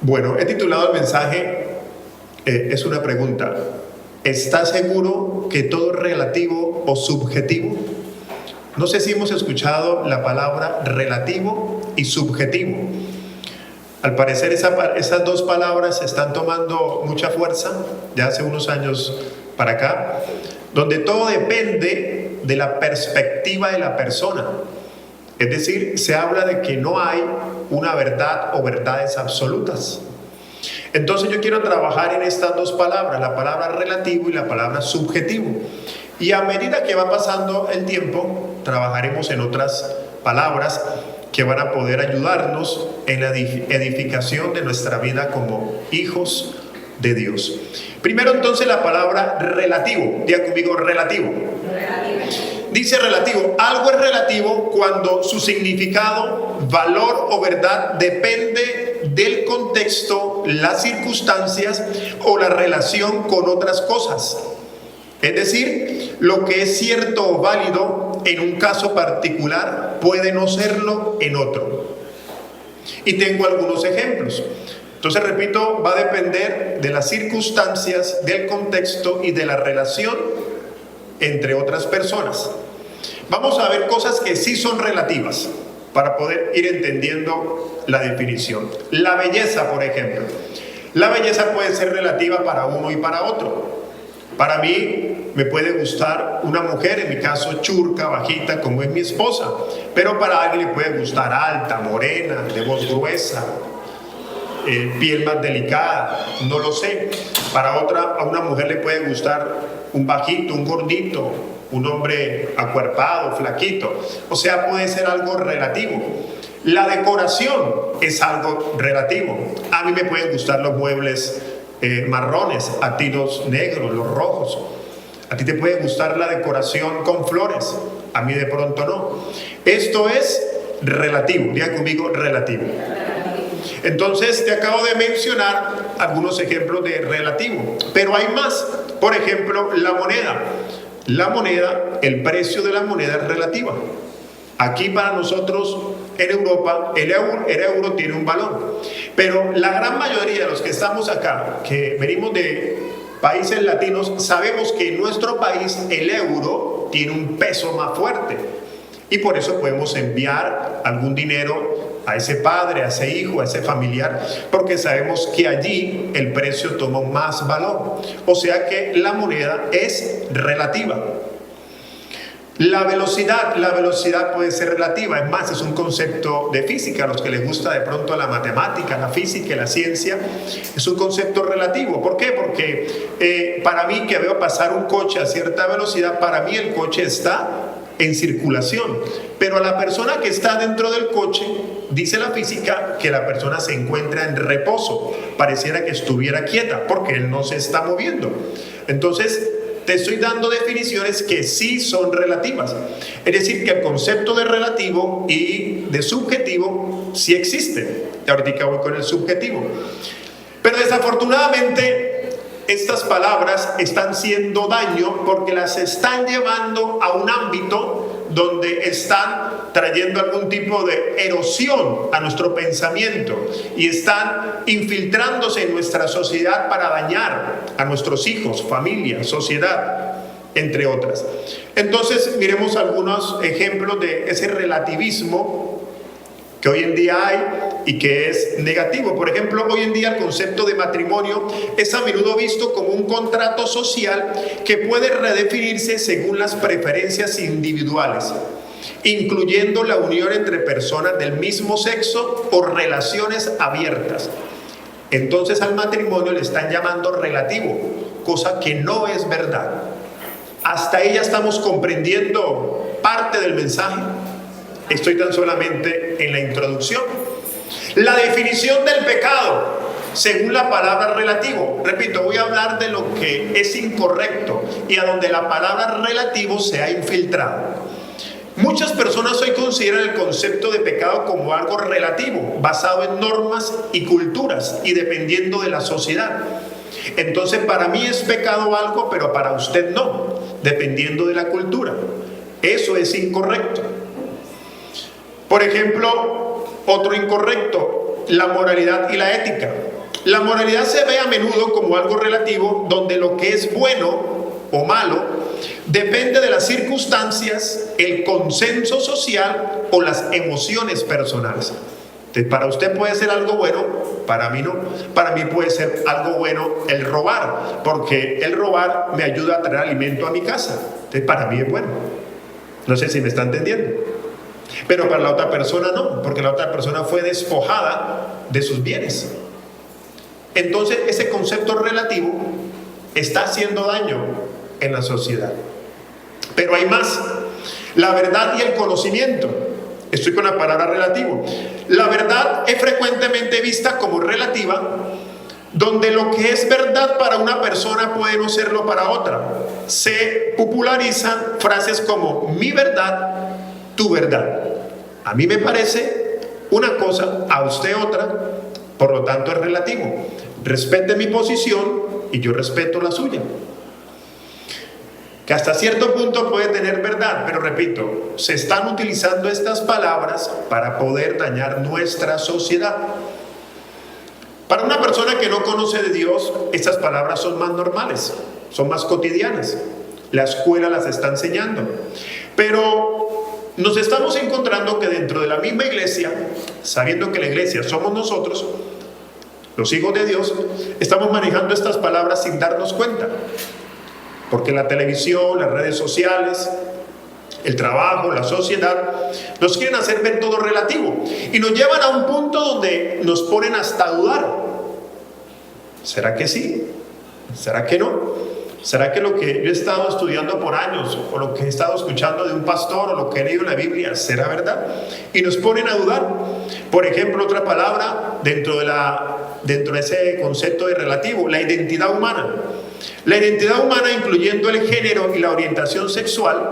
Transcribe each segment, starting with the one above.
Bueno, he titulado el mensaje, es una pregunta. ¿Estás seguro que todo es relativo o subjetivo? No sé si hemos escuchado la palabra relativo y subjetivo. Al parecer esas dos palabras están tomando mucha fuerza ya hace unos años para acá, donde todo depende de la perspectiva de la persona. Es decir, se habla de que no hay una verdad o verdades absolutas. Entonces yo quiero trabajar en estas dos palabras, la palabra relativo y la palabra subjetivo. Y a medida que va pasando el tiempo, trabajaremos en otras palabras que van a poder ayudarnos en la edificación de nuestra vida como hijos de Dios. Primero entonces la palabra relativo. Diga conmigo relativo. Dice relativo. Algo es relativo cuando su significado, valor o verdad depende del contexto, las circunstancias o la relación con otras cosas. Es decir, lo que es cierto o válido en un caso particular puede no serlo en otro. Y tengo algunos ejemplos. Entonces, repito, va a depender de las circunstancias, del contexto y de la relación entre otras personas. Vamos a ver cosas que sí son relativas para poder ir entendiendo la definición. La belleza, por ejemplo. La belleza puede ser relativa para uno y para otro. Para mí me puede gustar una mujer, en mi caso churca, bajita, como es mi esposa, pero para alguien le puede gustar alta, morena, de voz gruesa, piel más delicada, no lo sé. A una mujer le puede gustar un bajito, un gordito, un hombre acuerpado, flaquito. O sea, puede ser algo relativo. La decoración es algo relativo. A mí me pueden gustar los muebles marrones, a ti los negros, los rojos. A ti te puede gustar la decoración con flores, a mí de pronto no. Esto es relativo. Diga conmigo relativo. Entonces te acabo de mencionar algunos ejemplos de relativo, pero hay más. Por ejemplo, la moneda. La moneda, el precio de la moneda es relativa. Aquí para nosotros en Europa el euro tiene un valor, pero la gran mayoría de los que estamos acá, que venimos de países latinos, sabemos que en nuestro país el euro tiene un peso más fuerte y por eso podemos enviar algún dinero a ese padre, a ese hijo, a ese familiar, porque sabemos que allí el precio toma más valor. O sea que la moneda es relativa. La velocidad puede ser relativa, es más, es un concepto de física. A los que les gusta de pronto la matemática, la física y la ciencia, es un concepto relativo. ¿Por qué? Porque para mí, que veo pasar un coche a cierta velocidad, para mí el coche está en circulación, pero a la persona que está dentro del coche, dice la física que la persona se encuentra en reposo, pareciera que estuviera quieta porque él no se está moviendo. Entonces te estoy dando definiciones que sí son relativas, es decir, que el concepto de relativo y de subjetivo sí existe. Y ahorita voy con el subjetivo, pero desafortunadamente estas palabras están haciendo daño porque las están llevando a un ámbito donde están trayendo algún tipo de erosión a nuestro pensamiento y están infiltrándose en nuestra sociedad para dañar a nuestros hijos, familia, sociedad, entre otras. Entonces, miremos algunos ejemplos de ese relativismo que hoy en día hay y que es negativo. Por ejemplo, hoy en día el concepto de matrimonio es a menudo visto como un contrato social que puede redefinirse según las preferencias individuales, incluyendo la unión entre personas del mismo sexo o relaciones abiertas. Entonces al matrimonio le están llamando relativo, cosa que no es verdad. Hasta ahí ya estamos comprendiendo parte del mensaje. Estoy tan solamente en la introducción. La definición del pecado, según la palabra relativo. Repito, voy a hablar de lo que es incorrecto y a donde la palabra relativo se ha infiltrado. Muchas personas hoy consideran el concepto de pecado como algo relativo, basado en normas y culturas y dependiendo de la sociedad. Entonces para mí es pecado algo, pero para usted no, dependiendo de la cultura. Eso es incorrecto. Por ejemplo, otro incorrecto, la moralidad y la ética. La moralidad se ve a menudo como algo relativo, donde lo que es bueno o malo depende de las circunstancias, el consenso social o las emociones personales. Entonces, para usted puede ser algo bueno, para mí no. Para mí puede ser algo bueno el robar, porque el robar me ayuda a traer alimento a mi casa. Entonces, para mí es bueno. No sé si me está entendiendo. Pero para la otra persona no, porque la otra persona fue despojada de sus bienes. Entonces, ese concepto relativo está haciendo daño en la sociedad. Pero hay más: la verdad y el conocimiento. Estoy con la palabra relativo. La verdad es frecuentemente vista como relativa, donde lo que es verdad para una persona puede no serlo para otra. Se popularizan frases como mi verdad, tu verdad. A mí me parece una cosa, a usted otra, por lo tanto es relativo. Respete mi posición y yo respeto la suya. Que hasta cierto punto puede tener verdad, pero repito, se están utilizando estas palabras para poder dañar nuestra sociedad. Para una persona que no conoce de Dios, estas palabras son más normales, son más cotidianas. La escuela las está enseñando. Pero nos estamos encontrando que dentro de la misma iglesia, sabiendo que la iglesia somos nosotros, los hijos de Dios, estamos manejando estas palabras sin darnos cuenta. Porque la televisión, las redes sociales, el trabajo, la sociedad, nos quieren hacer ver todo relativo. Y nos llevan a un punto donde nos ponen hasta a dudar. ¿Será que sí? ¿Será que no? ¿Será que lo que yo he estado estudiando por años, o lo que he estado escuchando de un pastor, o lo que he leído en la Biblia, será verdad? Y nos ponen a dudar. Por ejemplo, otra palabra dentro de ese concepto de relativo, la identidad humana. La identidad humana, incluyendo el género y la orientación sexual,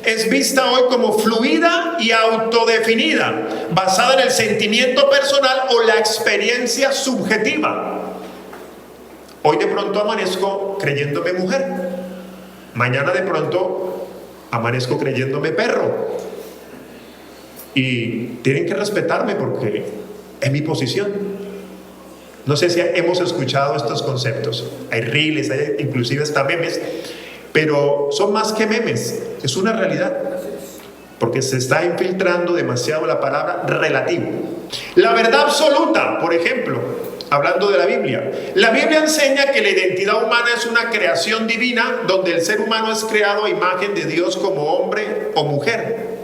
es vista hoy como fluida y autodefinida, basada en el sentimiento personal o la experiencia subjetiva. Hoy de pronto amanezco creyéndome mujer, mañana de pronto amanezco creyéndome perro, y tienen que respetarme porque es mi posición. No sé si hemos escuchado estos conceptos. Hay reels, hay inclusive hasta memes, pero son más que memes, es una realidad, porque se está infiltrando demasiado la palabra relativo. La verdad absoluta, por ejemplo, hablando de la Biblia enseña que la identidad humana es una creación divina, donde el ser humano es creado a imagen de Dios como hombre o mujer.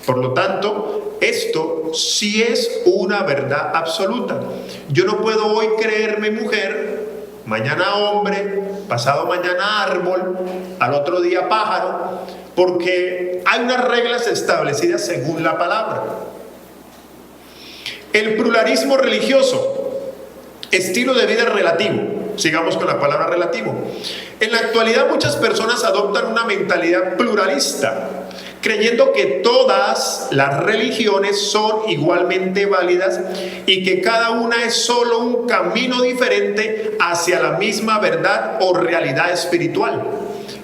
Por lo tanto, esto sí es una verdad absoluta. Yo no puedo hoy creerme mujer, mañana hombre, pasado mañana árbol, al otro día pájaro, porque hay unas reglas establecidas según la palabra. El pluralismo religioso, estilo de vida relativo. Sigamos con la palabra relativo. En la actualidad muchas personas adoptan una mentalidad pluralista, creyendo que todas las religiones son igualmente válidas y que cada una es solo un camino diferente hacia la misma verdad o realidad espiritual.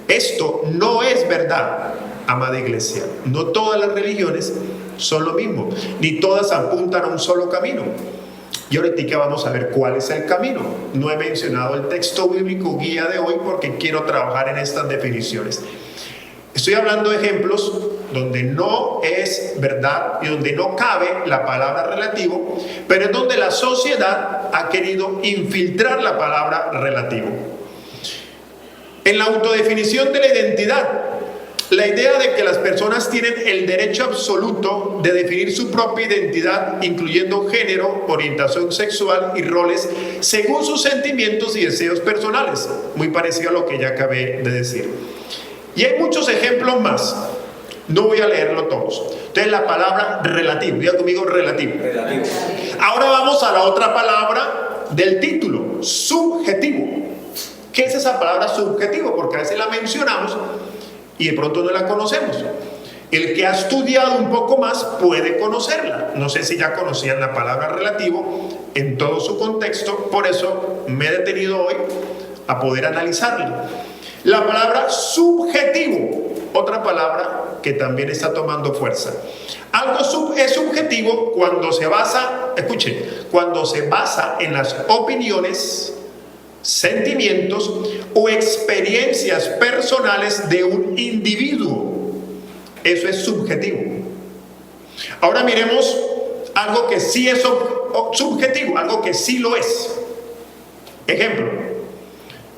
Esto no es verdad, amada iglesia. No todas las religiones son lo mismo, ni todas apuntan a un solo camino. Y ahorita vamos a ver cuál es el camino. No he mencionado el texto bíblico guía de hoy porque quiero trabajar en estas definiciones. Estoy hablando de ejemplos donde no es verdad y donde no cabe la palabra relativo, pero es donde la sociedad ha querido infiltrar la palabra relativo. En la autodefinición de la identidad, la idea de que las personas tienen el derecho absoluto de definir su propia identidad, incluyendo género, orientación sexual y roles, según sus sentimientos y deseos personales, muy parecido a lo que ya acabé de decir. Y hay muchos ejemplos más. No voy a leerlo todos. Entonces, la palabra relativo. Diga conmigo relativo. Relativo. Ahora vamos a la otra palabra del título, subjetivo. ¿Qué es esa palabra subjetivo? Porque a veces la mencionamos y de pronto no la conocemos. El que ha estudiado un poco más puede conocerla. No sé si ya conocían la palabra relativo en todo su contexto. Por eso me he detenido hoy a poder analizarla. La palabra subjetivo, otra palabra que también está tomando fuerza. Algo es subjetivo cuando se basa escuche, cuando se basa en las opiniones, sentimientos o experiencias personales de un individuo. Eso es subjetivo. Ahora miremos algo que sí es subjetivo, algo que sí lo es. Ejemplo,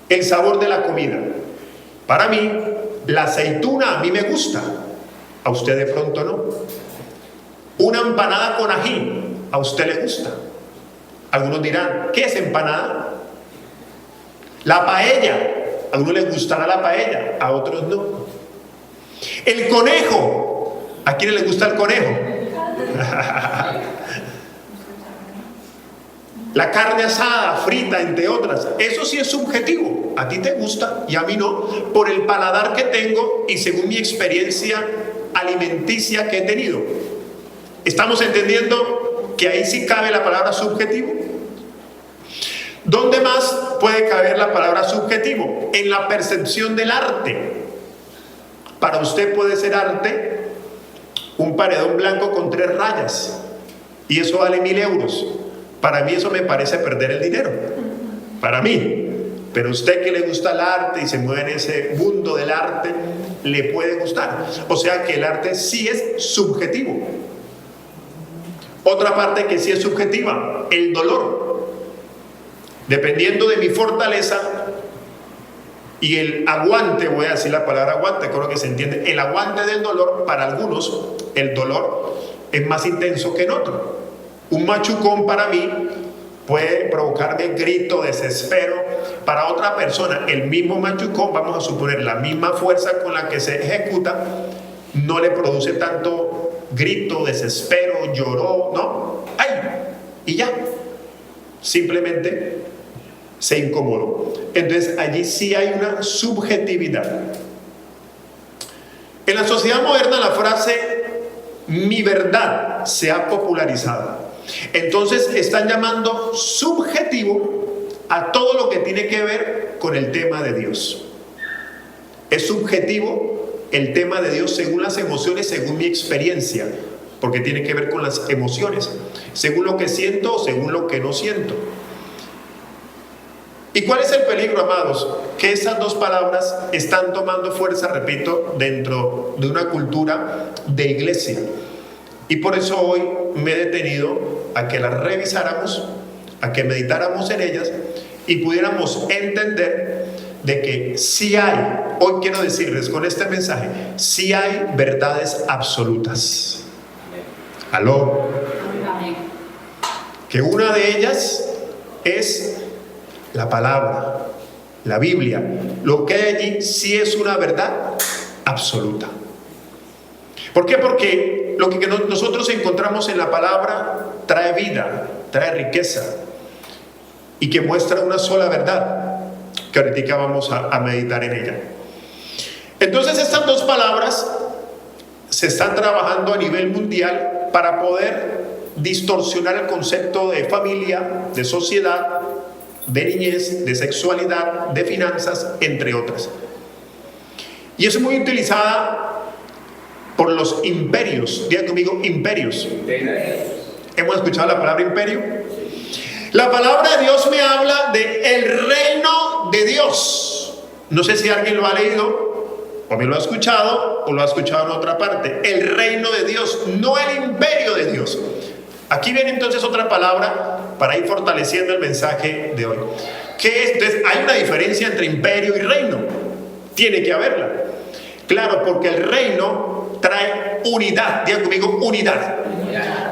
el sabor de la comida. Para mí, la aceituna a mí me gusta, a usted de pronto no. Una empanada con ají, a usted le gusta. Algunos dirán, ¿qué es empanada? La paella, a uno les gustará la paella, a otros no. El conejo, ¿a quién les gusta el conejo? La carne asada, frita, entre otras, eso sí es subjetivo. A ti te gusta y a mí no, por el paladar que tengo y según mi experiencia alimenticia que he tenido. ¿Estamos entendiendo que ahí sí cabe la palabra subjetivo? ¿Dónde más puede caber la palabra subjetivo? En la percepción del arte. Para usted puede ser arte un paredón blanco con 3 rayas y eso vale 1.000 euros. Para mí eso me parece perder el dinero, para mí. Pero usted que le gusta el arte y se mueve en ese mundo del arte, le puede gustar. O sea que el arte sí es subjetivo. Otra parte que sí es subjetiva, el dolor. Dependiendo de mi fortaleza y el aguante, voy a decir la palabra aguante, creo que se entiende, el aguante del dolor, para algunos el dolor es más intenso que en otro. Un machucón para mí puede provocarme grito, desespero. Para otra persona, el mismo machucón, vamos a suponer la misma fuerza con la que se ejecuta, no le produce tanto grito, desespero, lloró, ¿no? ¡Ay! Y ya. Simplemente se incomodó. Entonces allí sí hay una subjetividad. En la sociedad moderna la frase "mi verdad" se ha popularizado. Entonces están llamando subjetivo a todo lo que tiene que ver con el tema de Dios. Es subjetivo el tema de Dios según las emociones, según mi experiencia, porque tiene que ver con las emociones, según lo que siento o según lo que no siento. ¿Y cuál es el peligro, amados? Que esas dos palabras están tomando fuerza, repito, dentro de una cultura de iglesia. Y por eso hoy me he detenido a que las revisáramos, a que meditáramos en ellas y pudiéramos entender de que sí hay, hoy quiero decirles con este mensaje, sí hay verdades absolutas. ¿Aló? Que una de ellas es la palabra, la Biblia. Lo que hay allí sí es una verdad absoluta. ¿Por qué? Porque lo que nosotros encontramos en la palabra trae vida, trae riqueza y que muestra una sola verdad, que ahorita vamos a meditar en ella. Entonces estas dos palabras se están trabajando a nivel mundial para poder distorsionar el concepto de familia, de sociedad, de niñez, de sexualidad, de finanzas, entre otras. Y es muy utilizada por los imperios. Digan conmigo, imperios. ¿Hemos escuchado la palabra imperio? La palabra de Dios me habla de el reino de Dios. No sé si alguien lo ha leído, o me lo ha escuchado, o lo ha escuchado en otra parte. El reino de Dios, no el imperio de Dios. Aquí viene entonces otra palabra para ir fortaleciendo el mensaje de hoy. ¿Qué es? Entonces, hay una diferencia entre imperio y reino. Tiene que haberla. Claro, porque el reino trae unidad. Digan conmigo, unidad.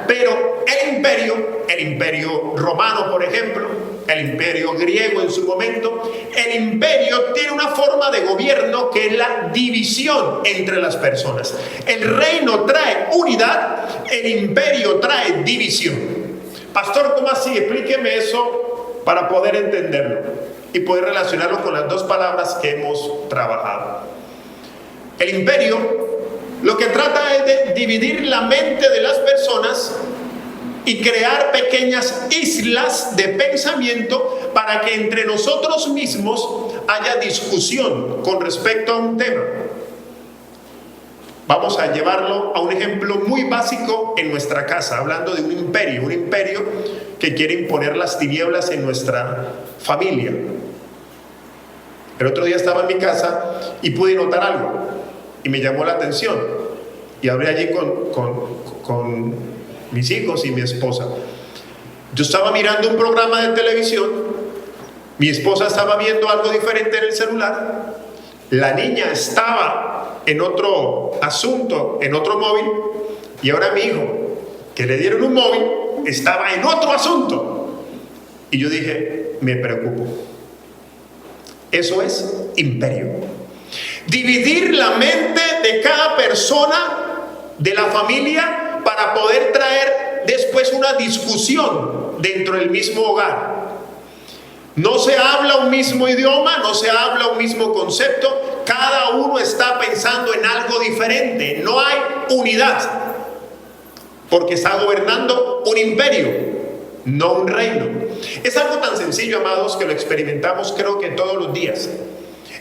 Pero el imperio romano, por ejemplo, el imperio griego en su momento, el imperio tiene una forma de gobierno que es la división entre las personas. El reino trae unidad, el imperio trae división. Pastor, ¿cómo así? Explíqueme eso para poder entenderlo y poder relacionarlo con las dos palabras que hemos trabajado. El imperio lo que trata es de dividir la mente de las personas y crear pequeñas islas de pensamiento para que entre nosotros mismos haya discusión con respecto a un tema. Vamos a llevarlo a un ejemplo muy básico en nuestra casa, hablando de un imperio que quiere imponer las tinieblas en nuestra familia. El otro día estaba en mi casa y pude notar algo y me llamó la atención. Y hablé allí con mis hijos y mi esposa. Yo estaba mirando un programa de televisión, mi esposa estaba viendo algo diferente en el celular, la niña estaba en otro asunto, en otro móvil, y ahora mi hijo, que le dieron un móvil, estaba en otro asunto. Y yo dije, me preocupo. Eso es imperio. Dividir la mente de cada persona de la familia para poder traer después una discusión dentro del mismo hogar. No se habla un mismo idioma, no se habla un mismo concepto, cada uno está pensando en algo diferente, no hay unidad, porque está gobernando un imperio, no un reino. Es algo tan sencillo, amados, que lo experimentamos creo que todos los días.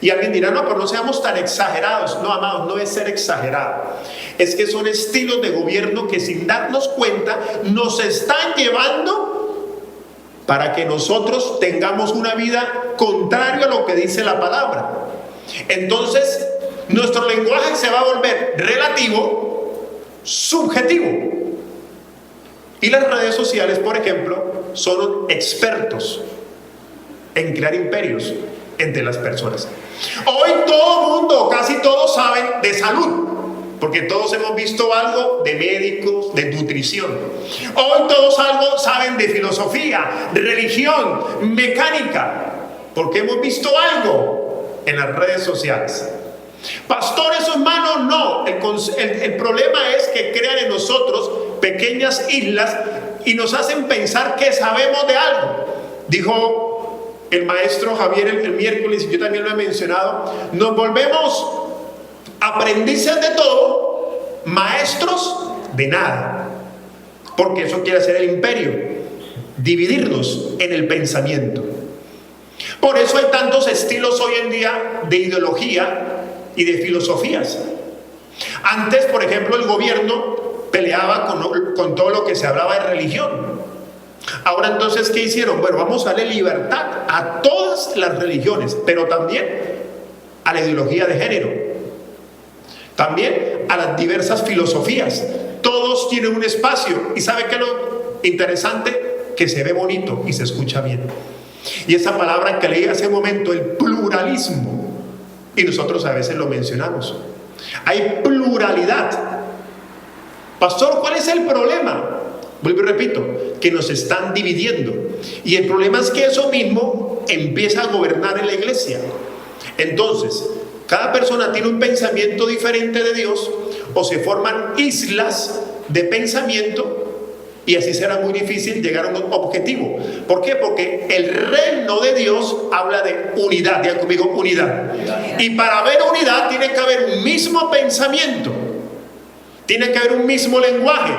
Y alguien dirá, no, pero no seamos tan exagerados. No, amados, no es ser exagerado. Es que son estilos de gobierno que sin darnos cuenta nos están llevando para que nosotros tengamos una vida contraria a lo que dice la palabra. Entonces, nuestro lenguaje se va a volver relativo, subjetivo. Y las redes sociales, por ejemplo, son expertos en crear imperios entre las personas. Hoy todo el mundo, casi todos saben de salud, porque todos hemos visto algo de médicos, de nutrición. Hoy todos algo saben de filosofía, de religión, mecánica, porque hemos visto algo en las redes sociales. Pastores o hermanos, no. El problema es que crean en nosotros pequeñas islas y nos hacen pensar que sabemos de algo. Dijo el maestro Javier el miércoles, y yo también lo he mencionado, nos volvemos aprendices de todo, maestros de nada, porque eso quiere hacer el imperio, dividirnos en el pensamiento. Por eso hay tantos estilos hoy en día de ideología y de filosofías. Antes, por ejemplo, el gobierno peleaba con todo lo que se hablaba de religión. Ahora entonces, ¿qué hicieron? Bueno, vamos a darle libertad a todas las religiones, pero también a la ideología de género, también a las diversas filosofías. Todos tienen un espacio. ¿Y sabe qué es lo interesante? Que se ve bonito y se escucha bien. Y esa palabra que leí hace un momento, el pluralismo, y nosotros a veces lo mencionamos. Hay pluralidad. Pastor, ¿cuál es el problema? Vuelvo y repito, que nos están dividiendo. Y el problema es que eso mismo empieza a gobernar en la iglesia. Entonces, cada persona tiene un pensamiento diferente de Dios, o se forman islas de pensamiento, y así será muy difícil llegar a un objetivo. ¿Por qué? Porque el reino de Dios habla de unidad. Diga conmigo, unidad. Y para haber unidad tiene que haber un mismo pensamiento, tiene que haber un mismo lenguaje.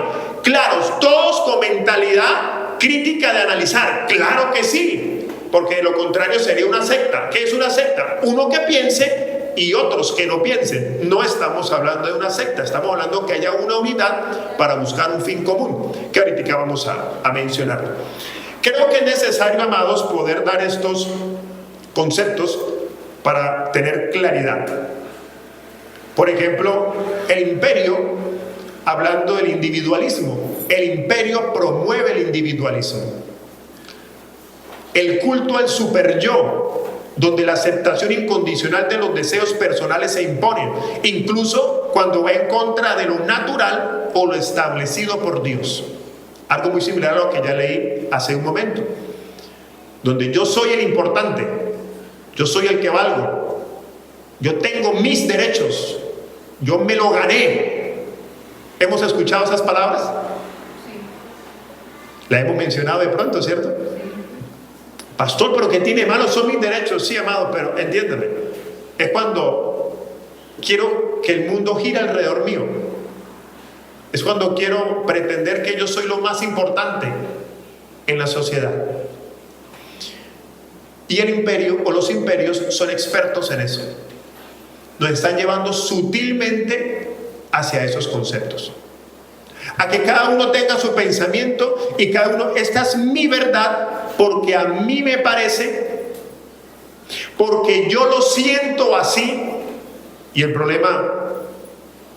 Claro, todos con mentalidad crítica de analizar. Claro que sí, porque de lo contrario sería una secta. ¿Qué es una secta? Uno que piense y otros que no piensen. No estamos hablando de una secta, estamos hablando que haya una unidad para buscar un fin común, que ahorita vamos a mencionar. Creo que es necesario, amados, poder dar estos conceptos para tener claridad. Por ejemplo, el imperio, hablando del individualismo, el imperio promueve el individualismo. El culto al superyo, donde la aceptación incondicional de los deseos personales se impone, incluso cuando va en contra de lo natural o lo establecido por Dios. Algo muy similar a lo que ya leí hace un momento, donde yo soy el importante, yo soy el que valgo, yo tengo mis derechos, yo me lo gané. ¿Hemos escuchado esas palabras? Sí. La hemos mencionado de pronto, ¿cierto? Pastor, pero ¿qué tiene malo? Son mis derechos. Sí, amado, pero entiéndeme. Es cuando quiero que el mundo gire alrededor mío. Es cuando quiero pretender que yo soy lo más importante en la sociedad. Y el imperio o los imperios son expertos en eso. Nos están llevando sutilmente hacia esos conceptos. A que cada uno tenga su pensamiento y cada uno, esta es mi verdad porque a mí me parece, porque yo lo siento así. Y el problema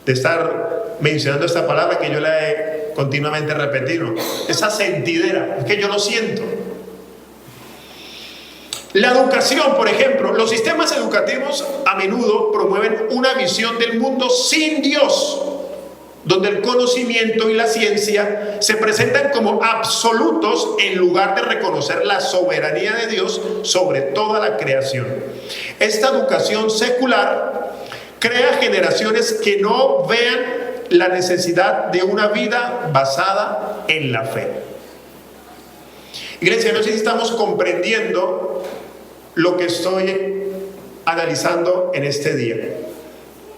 de estar mencionando esta palabra que yo la he continuamente repetido, esa sentidera, es que yo lo siento. La educación, por ejemplo, los sistemas educativos a menudo promueven una visión del mundo sin Dios, donde el conocimiento y la ciencia se presentan como absolutos en lugar de reconocer la soberanía de Dios sobre toda la creación. Esta educación secular crea generaciones que no vean la necesidad de una vida basada en la fe. Iglesia, no sé si estamos comprendiendo lo que estoy analizando en este día,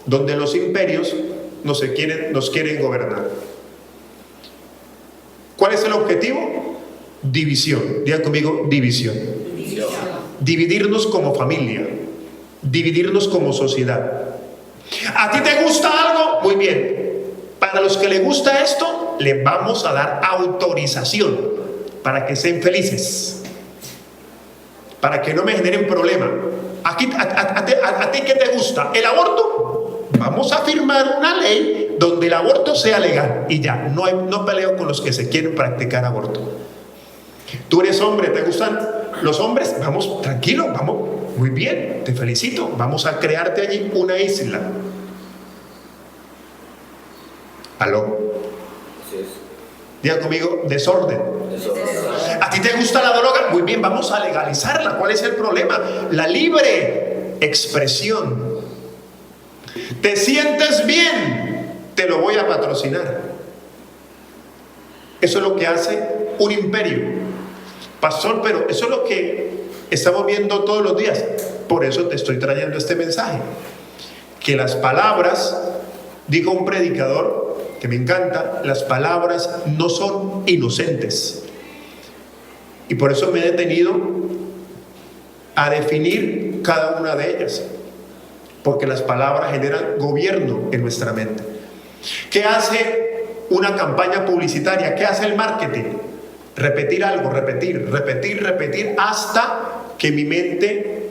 donde los imperios nos quieren gobernar. ¿Cuál es el objetivo? División. Digan conmigo, división. Dividirnos como familia, dividirnos como sociedad. ¿A ti te gusta algo? Muy bien. Para los que les gusta esto, les vamos a dar autorización para que sean felices, para que no me generen problema. ¿A ti qué te gusta? ¿El aborto? Vamos a firmar una ley donde el aborto sea legal y ya, no peleo con los que se quieren practicar aborto. Tú eres hombre, ¿te gustan los hombres? Vamos, tranquilo, vamos, muy bien, te felicito. Vamos a crearte allí una isla. ¿Aló? Diga conmigo, desorden. ¿A ti te gusta la droga? Muy bien, vamos a legalizarla. ¿Cuál es el problema? La libre expresión. ¿Te sientes bien? Te lo voy a patrocinar. Eso es lo que hace un imperio. Pastor, pero eso es lo que estamos viendo todos los días. Por eso te estoy trayendo este mensaje. Que las palabras, dijo un predicador que me encanta, las palabras no son inocentes. Y por eso me he detenido a definir cada una de ellas. Porque las palabras generan gobierno en nuestra mente. ¿Qué hace una campaña publicitaria? ¿Qué hace el marketing? Repetir algo, repetir hasta que mi mente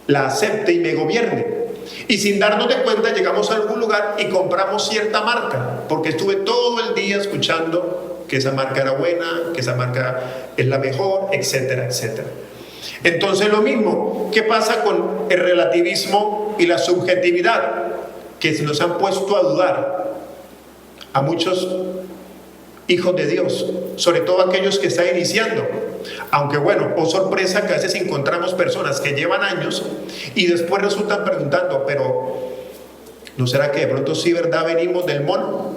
la acepte y me gobierne. Y sin darnos de cuenta llegamos a algún lugar y compramos cierta marca, porque estuve todo el día escuchando que esa marca era buena, que esa marca es la mejor, etcétera, etcétera. Entonces lo mismo, ¿qué pasa con el relativismo y la subjetividad? Que se nos han puesto a dudar a muchos hijos de Dios, sobre todo aquellos que están iniciando. Aunque bueno, oh sorpresa que a veces encontramos personas que llevan años y después resultan preguntando, pero ¿no será que de pronto sí, verdad, venimos del mono?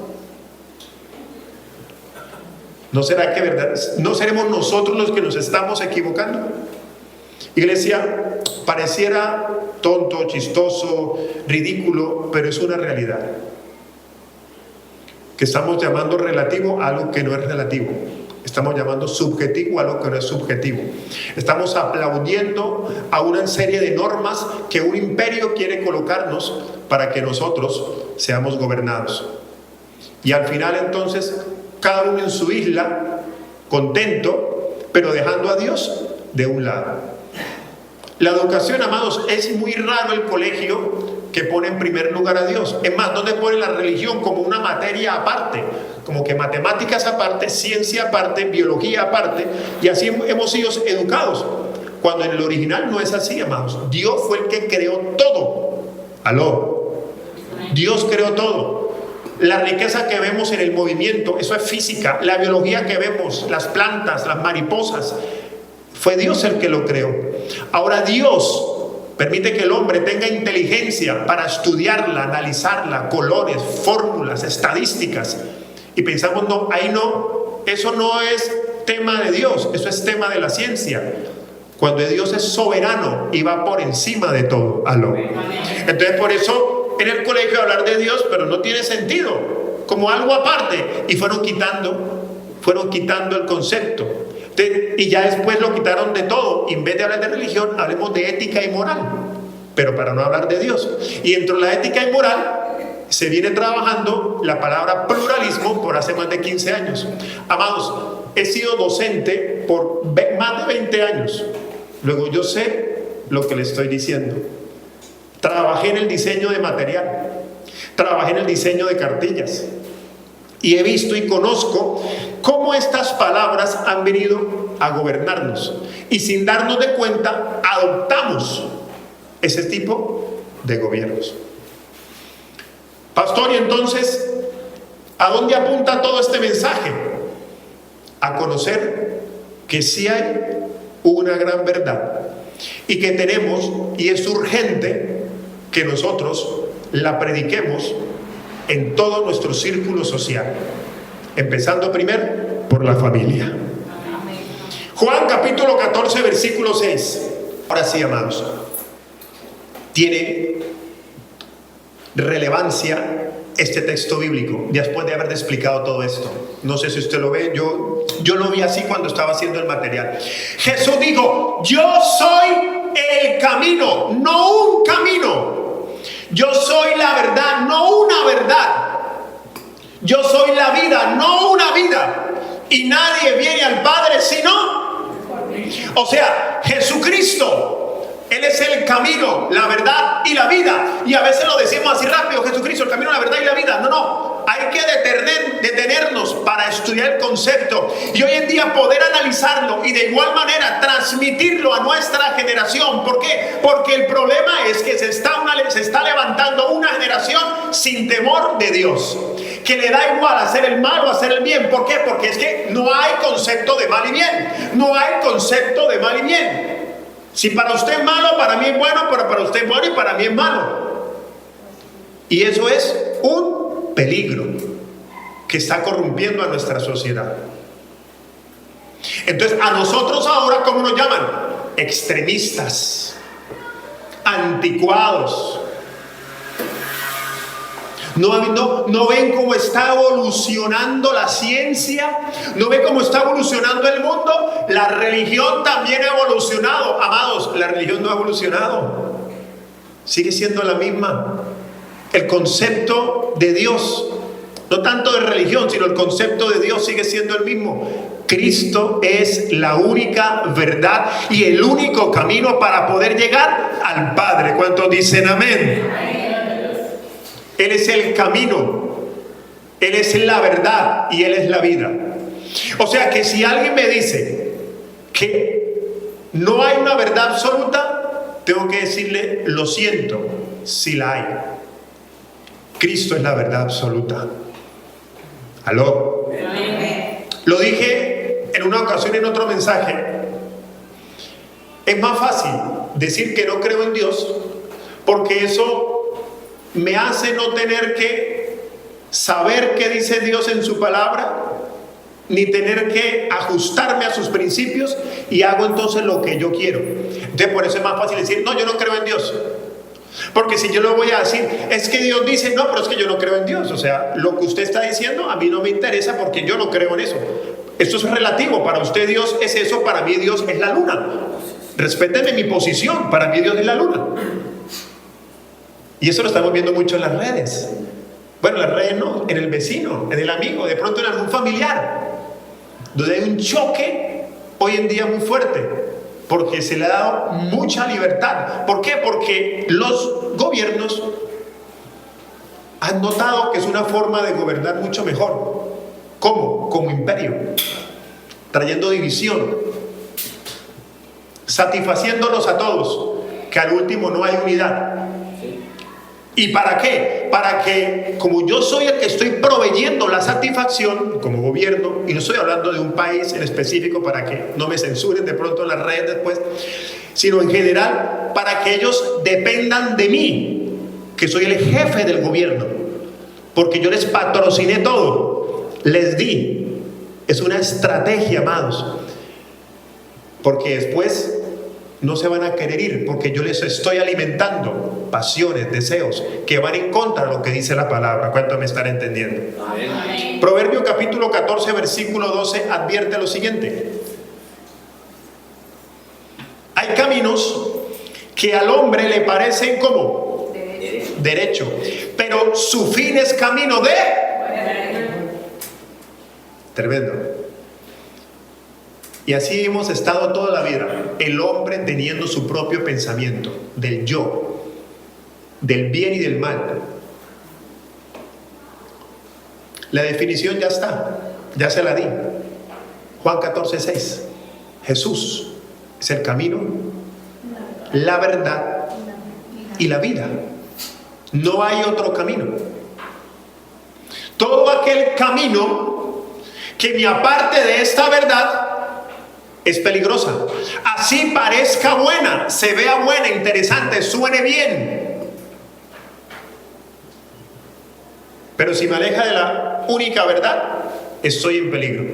¿No será que verdad, no seremos nosotros los que nos estamos equivocando? Iglesia, pareciera tonto, chistoso, ridículo, pero es una realidad. Que estamos llamando relativo a algo que no es relativo. Estamos llamando subjetivo a algo que no es subjetivo. Estamos aplaudiendo a una serie de normas que un imperio quiere colocarnos para que nosotros seamos gobernados. Y al final entonces, cada uno en su isla, contento, pero dejando a Dios de un lado. La educación, amados, es muy raro el colegio que pone en primer lugar a Dios. Es más, ¿dónde pone la religión? Como una materia aparte, como que matemáticas aparte, ciencia aparte, biología aparte, y así hemos sido educados, cuando en el original no es así, amados. Dios fue el que creó todo. ¿Aló? Dios creó todo. La riqueza que vemos en el movimiento, eso es física. La biología que vemos, las plantas, las mariposas, fue Dios el que lo creó. Ahora Dios permite que el hombre tenga inteligencia para estudiarla, analizarla, colores, fórmulas, estadísticas. Y pensamos, no, ahí no, eso no es tema de Dios, eso es tema de la ciencia. Cuando Dios es soberano y va por encima de todo. ¿Aló? Entonces por eso en el colegio hablar de Dios, pero no tiene sentido, como algo aparte. Y fueron quitando el concepto. Y ya después lo quitaron de todo. Y en vez de hablar de religión, hablemos de ética y moral, pero para no hablar de Dios. Y dentro de la ética y moral se viene trabajando la palabra pluralismo por hace más de 15 años. Amados, he sido docente por más de 20 años. Luego yo sé lo que le estoy diciendo. Trabajé en el diseño de material, trabajé en el diseño de cartillas y he visto y conozco cómo estas palabras han venido a gobernarnos, y sin darnos de cuenta adoptamos ese tipo de gobiernos. Pastor, y entonces, ¿a dónde apunta todo este mensaje? A conocer que sí hay una gran verdad y que tenemos, y es urgente que nosotros la prediquemos en todo nuestro círculo social, empezando primero por la familia. Juan capítulo 14 versículo 6. Ahora sí, amados, tiene relevancia este texto bíblico después de haber explicado todo esto. No sé si usted lo ve, yo lo vi así cuando estaba haciendo el material. Jesús dijo: yo soy el camino, no un camino. Yo soy la verdad, no una verdad. Yo soy la vida, no una vida. Y nadie viene al Padre sino. O sea, Jesucristo, Él es el camino, la verdad y la vida. Y a veces lo decimos así rápido: Jesucristo, el camino, la verdad y la vida. No, hay que detenernos para estudiar el concepto y hoy en día poder analizarlo y de igual manera transmitirlo a nuestra generación. ¿Por qué? Porque el problema es que se está levantando una generación sin temor de Dios, que le da igual hacer el mal o hacer el bien. ¿Por qué? Porque es que no hay concepto de mal y bien. No hay concepto de mal y bien. Si para usted es malo, para mí es bueno, pero para usted es bueno y para mí es malo. Y eso es un peligro que está corrompiendo a nuestra sociedad. Entonces, a nosotros ahora, ¿cómo nos llaman? Extremistas, anticuados. No ven cómo está evolucionando la ciencia, no ven cómo está evolucionando el mundo. La religión también ha evolucionado. Amados, la religión no ha evolucionado, sigue siendo la misma. El concepto de Dios, no tanto de religión, sino el concepto de Dios sigue siendo el mismo. Cristo es la única verdad y el único camino para poder llegar al Padre. ¿Cuántos dicen amén? Él es el camino, Él es la verdad y Él es la vida. O sea que si alguien me dice que no hay una verdad absoluta, tengo que decirle: lo siento, si la hay. Cristo es la verdad absoluta. ¿Aló? Lo dije en una ocasión en otro mensaje. Es más fácil decir que no creo en Dios, porque eso me hace no tener que saber qué dice Dios en su palabra, ni tener que ajustarme a sus principios, y hago entonces lo que yo quiero. Entonces por eso es más fácil decir: no, yo no creo en Dios. Porque si yo lo voy a decir, es que Dios dice, no, pero es que yo no creo en Dios. O sea, lo que usted está diciendo a mí no me interesa porque yo no creo en eso. Esto es relativo. Para usted Dios es eso, para mí Dios es la luna. Respéteme mi posición, para mí Dios es la luna. Y eso lo estamos viendo mucho en las redes. Bueno, en las redes no, en el vecino, en el amigo, de pronto en algún familiar, donde hay un choque hoy en día muy fuerte, porque se le ha dado mucha libertad. ¿Por qué? Porque los gobiernos han notado que es una forma de gobernar mucho mejor. ¿Cómo? Como imperio, trayendo división, satisfaciéndonos a todos, que al último no hay unidad. ¿Y para qué? Para que, como yo soy el que estoy proveyendo la satisfacción como gobierno, y no estoy hablando de un país en específico para que no me censuren de pronto en las redes después, sino en general, para que ellos dependan de mí, que soy el jefe del gobierno, porque yo les patrociné todo, les di. Es una estrategia, amados, porque después no se van a querer ir, porque yo les estoy alimentando pasiones, deseos que van en contra de lo que dice la palabra. ¿Cuánto me están entendiendo? Amén. Proverbio capítulo 14 versículo 12 advierte lo siguiente: hay caminos que al hombre le parecen como derecho, pero su fin es camino de... Tremendo. Y así hemos estado toda la vida, el hombre teniendo su propio pensamiento del yo, del bien y del mal. La definición ya está, ya se la di. Juan 14:6. Jesús es el camino, la verdad y la vida. No hay otro camino. Todo aquel camino que me aparte de esta verdad es peligrosa. Así parezca buena, se vea buena, interesante, suene bien. Pero si me aleja de la única verdad, estoy en peligro.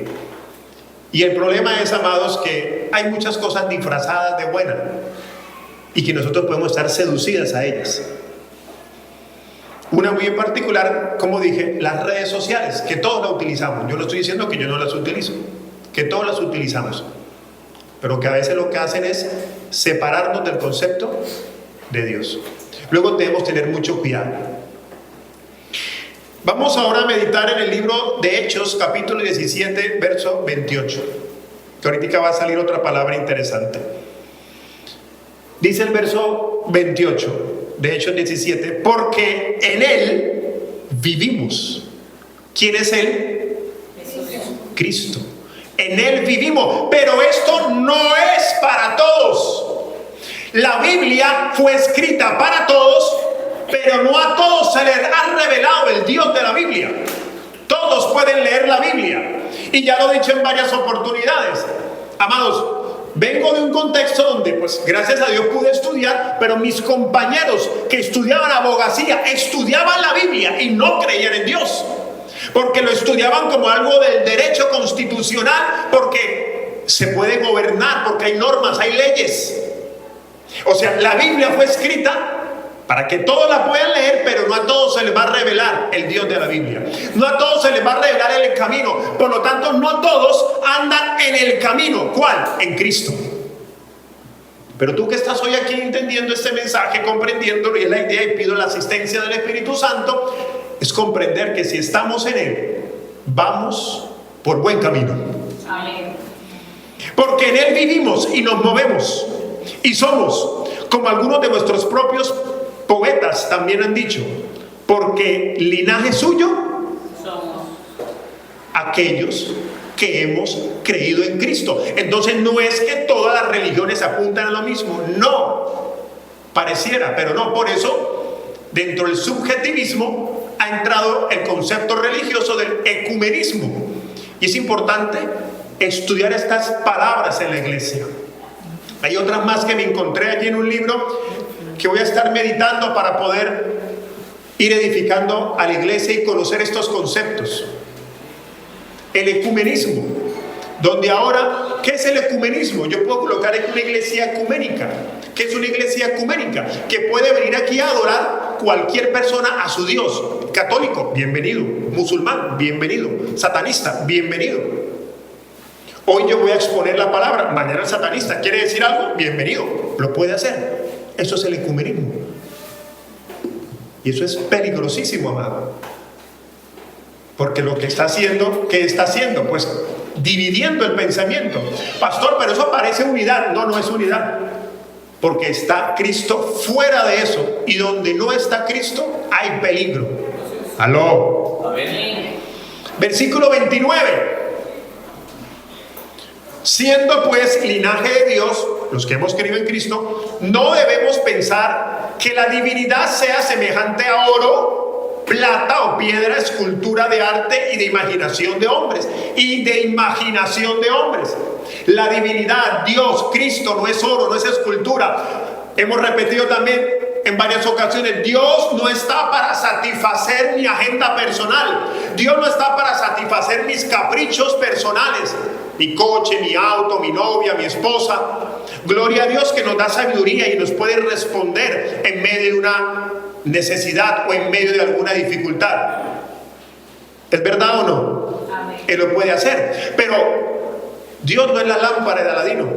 Y el problema es, amados, que hay muchas cosas disfrazadas de buena y que nosotros podemos estar seducidas a ellas. Una muy en particular, como dije, las redes sociales, que todos las utilizamos. Yo no estoy diciendo que yo no las utilizo, que todos las utilizamos, pero que a veces lo que hacen es separarnos del concepto de Dios. Luego debemos tener mucho cuidado. Vamos ahora a meditar en el libro de Hechos, capítulo 17, verso 28. Que ahorita va a salir otra palabra interesante. Dice el verso 28 de Hechos 17, porque en Él vivimos. ¿Quién es Él? Jesús. Cristo. En Él vivimos, pero esto no es para todos. La Biblia fue escrita para todos, pero no a todos se les ha revelado el Dios de la Biblia. Todos pueden leer la Biblia. Y ya lo he dicho en varias oportunidades. Amados, vengo de un contexto donde, pues, gracias a Dios pude estudiar, pero mis compañeros que estudiaban abogacía, estudiaban la Biblia y no creían en Dios. Porque lo estudiaban como algo del derecho constitucional, porque se puede gobernar, porque hay normas, hay leyes. O sea, la Biblia fue escrita para que todos la puedan leer, pero no a todos se les va a revelar el Dios de la Biblia. No a todos se les va a revelar el camino. Por lo tanto, no todos andan en el camino. ¿Cuál? En Cristo. Pero tú que estás hoy aquí entendiendo este mensaje, comprendiéndolo, y es la idea, y pido la asistencia del Espíritu Santo, es comprender que si estamos en Él, vamos por buen camino. Amén. Porque en Él vivimos y nos movemos y somos, como algunos de nuestros propios poetas también han dicho, porque linaje suyo somos aquellos que hemos creído en Cristo. Entonces no es que todas las religiones apuntan a lo mismo, no, pareciera, pero no. Por eso dentro del subjetivismo ha entrado el concepto religioso del ecumenismo, y es importante estudiar estas palabras en la iglesia. Hay otras más que me encontré allí en un libro que voy a estar meditando para poder ir edificando a la iglesia y conocer estos conceptos. El ecumenismo, donde ahora, ¿qué es el ecumenismo? Yo puedo colocar en una iglesia ecuménica. ¿Qué es una iglesia ecuménica? Que puede venir aquí a adorar cualquier persona a su Dios. Católico, bienvenido. Musulmán, bienvenido. Satanista, bienvenido. Hoy yo voy a exponer la palabra, mañana el satanista quiere decir algo, bienvenido, lo puede hacer. Eso es el ecumenismo. Y eso es peligrosísimo, amado. Porque lo que está haciendo, ¿qué está haciendo? Pues dividiendo el pensamiento. Pastor, pero eso parece unidad. No, no es unidad. Porque está Cristo fuera de eso. Y donde no está Cristo, hay peligro. Aló. Amén. Versículo 29. Siendo pues linaje de Dios, los que hemos creído en Cristo, no debemos pensar que la divinidad sea semejante a oro, plata o piedra, escultura de arte y de imaginación de hombres. La divinidad, Dios, Cristo, no es oro, no es escultura. Hemos repetido también en varias ocasiones, Dios no está para satisfacer mi agenda personal. Dios no está para satisfacer mis caprichos personales. Mi coche, mi auto, mi novia, mi esposa. Gloria a Dios que nos da sabiduría y nos puede responder en medio de una necesidad o en medio de alguna dificultad. ¿Es verdad o no? Amén. Él lo puede hacer. Pero Dios no es la lámpara de Aladino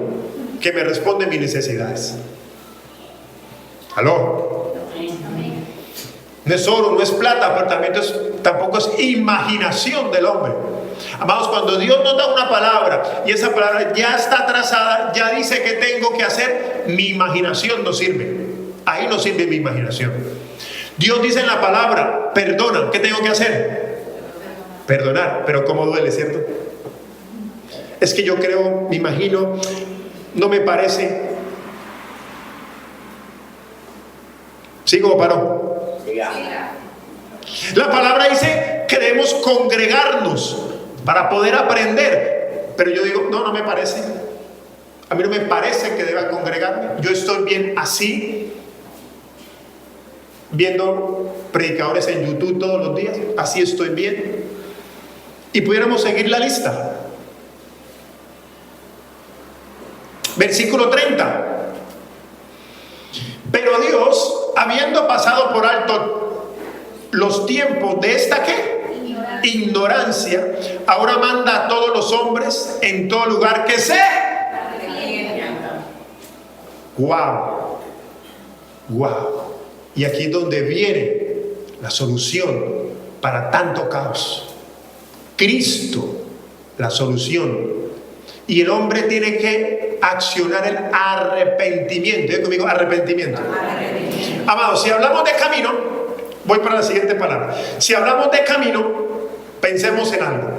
que me responde mis necesidades. ¿Aló? No es oro, no es plata, pero tampoco es imaginación del hombre. Amados, cuando Dios nos da una palabra y esa palabra ya está trazada, ya dice que tengo que hacer, mi imaginación no sirve. Ahí no sirve mi imaginación. Dios dice en la palabra, perdona, ¿qué tengo que hacer? Perdonar, pero cómo duele, ¿cierto? Es que yo creo, me imagino, no me parece. ¿Sigo o paro? La palabra dice que debemos congregarnos para poder aprender, pero yo digo, no me parece. A mí no me parece que deba congregarme. Yo estoy bien así, viendo predicadores en YouTube todos los días, así estoy bien. Y pudiéramos seguir la lista. Versículo 30. Pero Dios, habiendo pasado por alto los tiempos de esta ¿qué? Ignorancia, ahora manda a todos los hombres en todo lugar que se. Wow. Y aquí es donde viene la solución para tanto caos. Cristo, la solución. Y el hombre tiene que accionar el arrepentimiento. Diga conmigo, arrepentimiento. Amados, si hablamos de camino, voy para la siguiente palabra. Si hablamos de camino, pensemos en algo.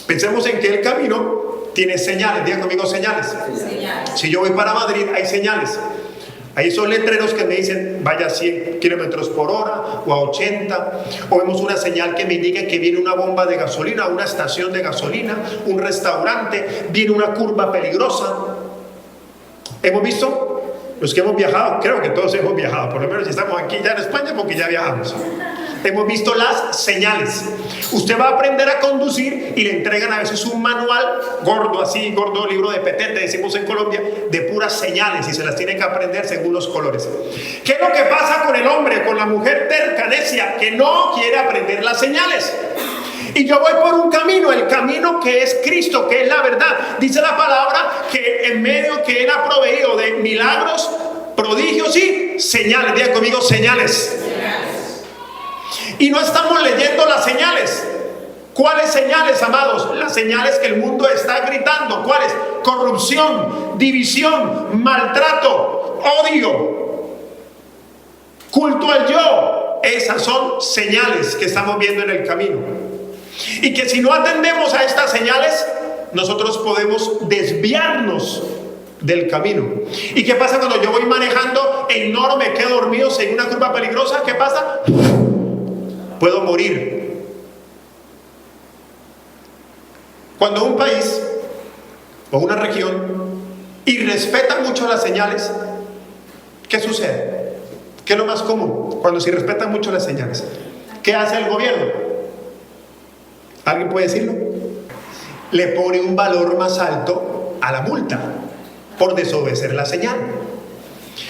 Pensemos en que el camino tiene señales. Diga conmigo, señales. Si yo voy para Madrid, hay señales. Ahí son letreros que me dicen vaya a 100 kilómetros por hora o a 80, o vemos una señal que me indique que viene una bomba de gasolina, una estación de gasolina, un restaurante, viene una curva peligrosa. ¿Hemos visto? Los que hemos viajado, creo que todos hemos viajado, por lo menos si estamos aquí ya en España porque ya viajamos. Hemos visto las señales. Usted va a aprender a conducir y le entregan a veces un manual gordo, así, gordo libro de petete, decimos en Colombia, de puras señales, y se las tiene que aprender según los colores. ¿Qué es lo que pasa con el hombre, con la mujer terca, necia, que no quiere aprender las señales? Y yo voy por un camino, el camino que es Cristo, que es la verdad. Dice la palabra que en medio que Él ha proveído de milagros, prodigios y señales. Diga conmigo, señales. Y no estamos leyendo las señales. ¿Cuáles señales, amados? Las señales que el mundo está gritando. ¿Cuáles? Corrupción, división, maltrato, odio, culto al yo. Esas son señales que estamos viendo en el camino. Y que si no atendemos a estas señales, nosotros podemos desviarnos del camino. ¿Y qué pasa cuando yo voy manejando e no me quedo dormido en una curva peligrosa? ¿Qué pasa? Puedo morir. Cuando un país o una región irrespeta mucho las señales, ¿qué sucede? ¿Qué es lo más común cuando se irrespetan mucho las señales? ¿Qué hace el gobierno? ¿Alguien puede decirlo? Le pone un valor más alto a la multa por desobedecer la señal.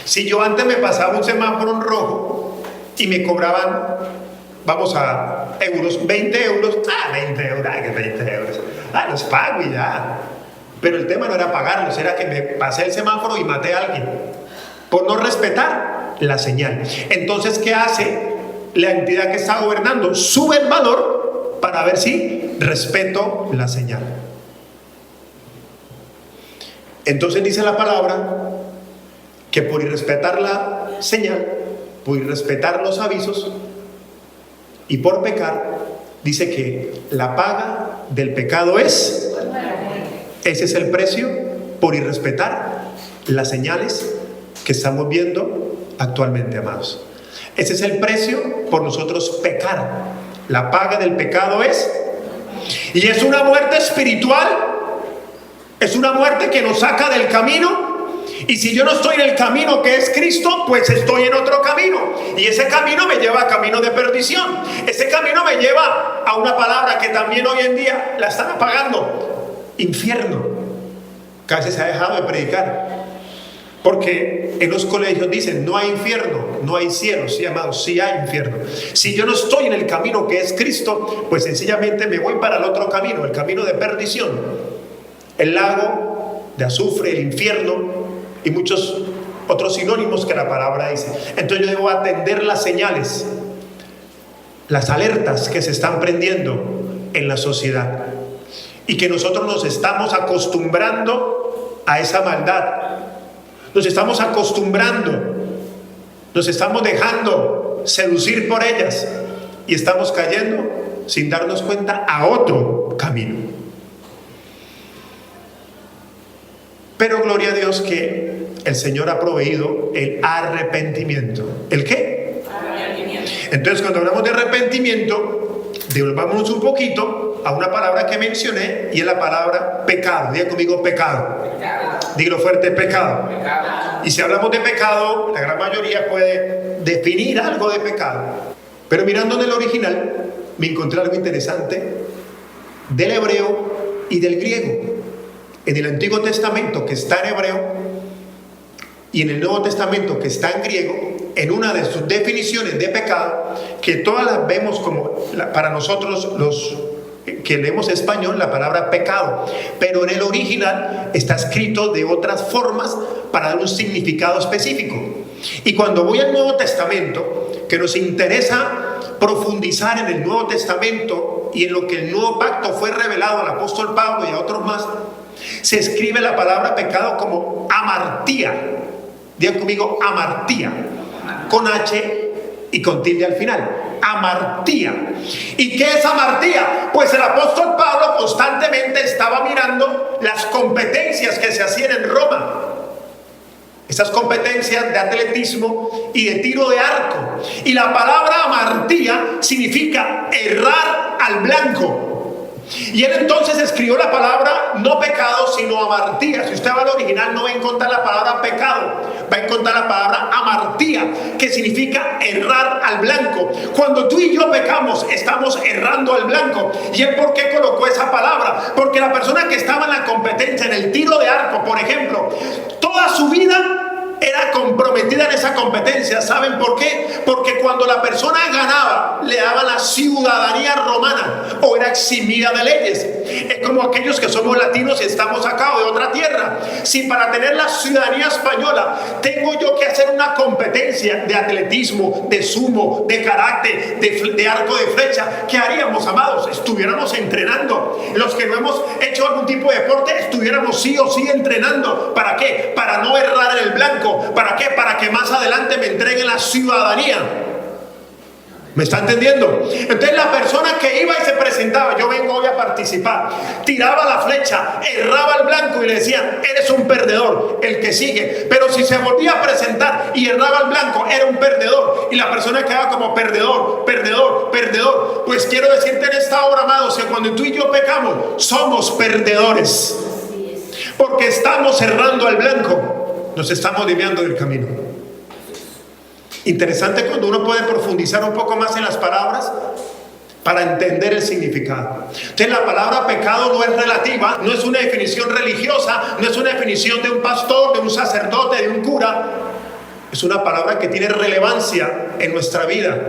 Si yo antes me pasaba un semáforo en rojo y me cobraban, vamos a euros, 20 euros, 20 euros, que 20 euros, los pago y ya. Pero el tema no era pagarlos, era que me pasé el semáforo y maté a alguien por no respetar la señal. Entonces, ¿qué hace la entidad que está gobernando? Sube el valor para ver si respeto la señal. Entonces dice la palabra que por irrespetar la señal, por irrespetar los avisos y por pecar, dice que la paga del pecado es, ese es el precio por irrespetar las señales que estamos viendo actualmente, amados. Ese es el precio por nosotros pecar. La paga del pecado es, y es una muerte espiritual, es una muerte que nos saca del camino. Y si yo no estoy en el camino que es Cristo, pues estoy en otro camino, y ese camino me lleva a camino de perdición. Ese camino me lleva a una palabra que también hoy en día la están apagando: infierno. Casi se ha dejado de predicar, porque en los colegios dicen no hay infierno, no hay cielo. Sí, amados, sí hay infierno. Si yo no estoy en el camino que es Cristo, pues sencillamente me voy para el otro camino, el camino de perdición, el lago de azufre, el infierno y muchos otros sinónimos que la palabra dice. Entonces yo debo atender las señales, las alertas que se están prendiendo en la sociedad y que nosotros nos estamos acostumbrando a esa maldad, nos estamos acostumbrando, nos estamos dejando seducir por ellas y estamos cayendo sin darnos cuenta a otro camino. Pero gloria a Dios que el Señor ha proveído el arrepentimiento. ¿El qué? Arrepentimiento. Entonces, cuando hablamos de arrepentimiento, devolvámonos un poquito a una palabra que mencioné, y es la palabra pecado. Diga conmigo pecado. Dígalo fuerte, pecado. Y si hablamos de pecado, la gran mayoría puede definir algo de pecado. Pero mirando en el original, me encontré algo interesante del hebreo y del griego. En el Antiguo Testamento, que está en hebreo, y en el Nuevo Testamento, que está en griego, en una de sus definiciones de pecado, que todas las vemos como, para nosotros los que leemos español, la palabra pecado, pero en el original está escrito de otras formas para dar un significado específico. Y cuando voy al Nuevo Testamento, que nos interesa profundizar en el Nuevo Testamento y en lo que el nuevo pacto fue revelado al apóstol Pablo y a otros más, se escribe la palabra pecado como amartía. Digan conmigo amartía, con H y con tilde al final. Amartía. ¿Y qué es amartía? Pues el apóstol Pablo constantemente estaba mirando las competencias que se hacían en Roma. Esas competencias de atletismo y de tiro de arco. Y la palabra amartía significa errar al blanco. Y él entonces escribió la palabra no pecado, sino amartía. Si usted va al original, no va a encontrar la palabra pecado, va a encontrar la palabra amartía, que significa errar al blanco. Cuando tú y yo pecamos, estamos errando al blanco. ¿Y él por qué colocó esa palabra? Porque la persona que estaba en la competencia, en el tiro de arco, por ejemplo, toda su vida era comprometida en esa competencia. ¿Saben por qué? Porque cuando la persona ganaba, le daban la ciudadanía romana o era eximida de leyes. Es como aquellos que somos latinos y estamos acá o de otra tierra. Si para tener la ciudadanía española tengo yo que hacer una competencia de atletismo, de sumo, de karate, de arco de flecha, ¿qué haríamos, amados? Estuviéramos entrenando. Los que no hemos hecho algún tipo de deporte, estuviéramos sí o sí entrenando. ¿Para qué? Para no errar en el blanco. ¿Para qué? Para que más adelante me entreguen la ciudadanía. ¿Me está entendiendo? Entonces la persona que iba y se presentaba, yo vengo hoy a participar, tiraba la flecha, erraba el blanco y le decían, eres un perdedor, el que sigue. Pero si se volvía a presentar y erraba el blanco, era un perdedor. Y la persona quedaba como perdedor, perdedor, perdedor. Pues quiero decirte en esta hora, amados, que cuando tú y yo pecamos, somos perdedores. Porque estamos errando al blanco. Nos estamos desviando del camino. Interesante cuando uno puede profundizar un poco más en las palabras para entender el significado. Entonces la palabra pecado no es relativa, no es una definición religiosa, no es una definición de un pastor, de un sacerdote, de un cura. Es una palabra que tiene relevancia en nuestra vida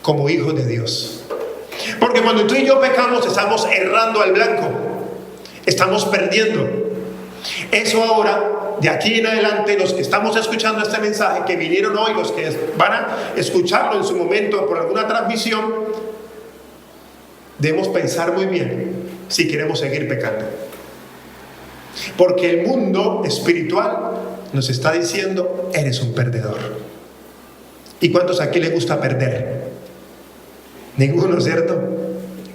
como hijos de Dios. Porque cuando tú y yo pecamos, estamos errando al blanco, estamos perdiendo. Eso ahora, de aquí en adelante, los que estamos escuchando este mensaje, que vinieron hoy, los que van a escucharlo en su momento por alguna transmisión, debemos pensar muy bien si queremos seguir pecando. Porque el mundo espiritual nos está diciendo, eres un perdedor. ¿Y cuántos aquí les gusta perder? Ninguno, ¿cierto?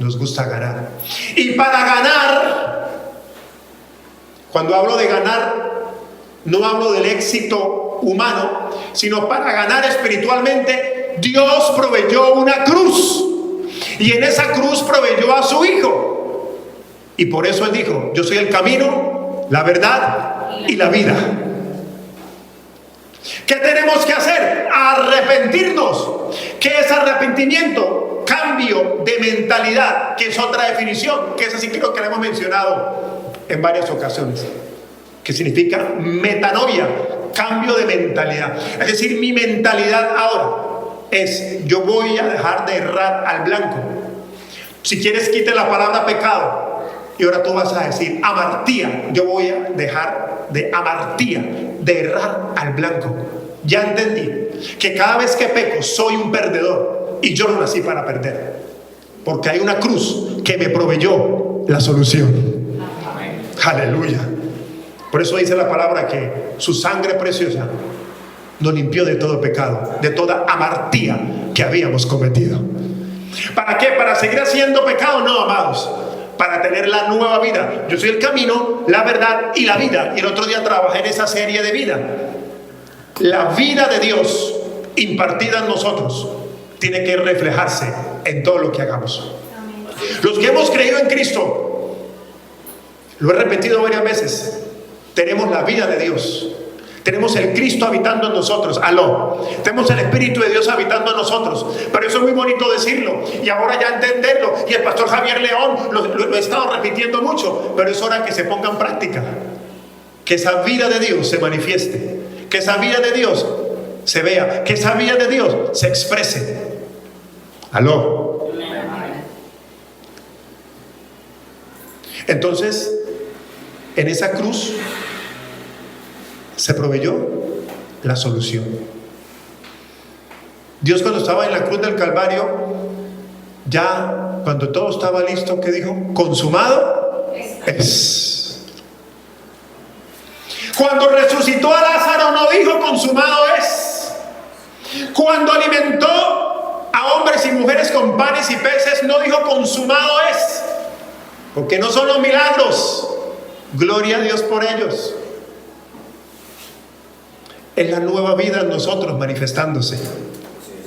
Nos gusta ganar. Y para ganar, cuando hablo de ganar, no hablo del éxito humano, sino para ganar espiritualmente, Dios proveyó una cruz. Y en esa cruz proveyó a su Hijo. Y por eso Él dijo, yo soy el camino, la verdad y la vida. ¿Qué tenemos que hacer? Arrepentirnos. ¿Qué es arrepentimiento? Cambio de mentalidad, que es otra definición, que esa sí creo que la hemos mencionado en varias ocasiones, que significa metanoia, cambio de mentalidad. Es decir, mi mentalidad ahora es, yo voy a dejar de errar al blanco. Si quieres, quite la palabra pecado y ahora tú vas a decir amartía. Yo voy a dejar de amartía, de errar al blanco. Ya entendí que cada vez que peco soy un perdedor. y yo no nací para perder, porque hay una cruz que me proveyó la solución. Aleluya. Por eso dice la palabra que su sangre preciosa nos limpió de todo pecado, de toda amartía que habíamos cometido. ¿Para qué? ¿Para seguir haciendo pecado? No, amados, para tener la nueva vida. Yo soy el camino, la verdad y la vida. Y el otro día trabajé en esa serie de vida. La vida de Dios impartida en nosotros tiene que reflejarse en todo lo que hagamos. Los que hemos creído en Cristo, lo he repetido varias veces, tenemos la vida de Dios. Tenemos el Cristo habitando en nosotros. Aló. Tenemos el Espíritu de Dios habitando en nosotros. Pero eso es muy bonito decirlo y ahora ya entenderlo. Y el pastor Javier León lo he estado repitiendo mucho, pero es hora que se ponga en práctica, que esa vida de Dios se manifieste, que esa vida de Dios se vea, que esa vida de Dios se exprese. Aló. Entonces, en esa cruz se proveyó la solución. Dios, cuando estaba en la cruz del Calvario, ya cuando todo estaba listo, ¿qué dijo? Consumado es. Cuando resucitó a Lázaro no dijo consumado es. Cuando alimentó a hombres y mujeres con panes y peces no dijo consumado es, porque no son los milagros. Gloria a Dios por ellos. Es la nueva vida en nosotros manifestándose.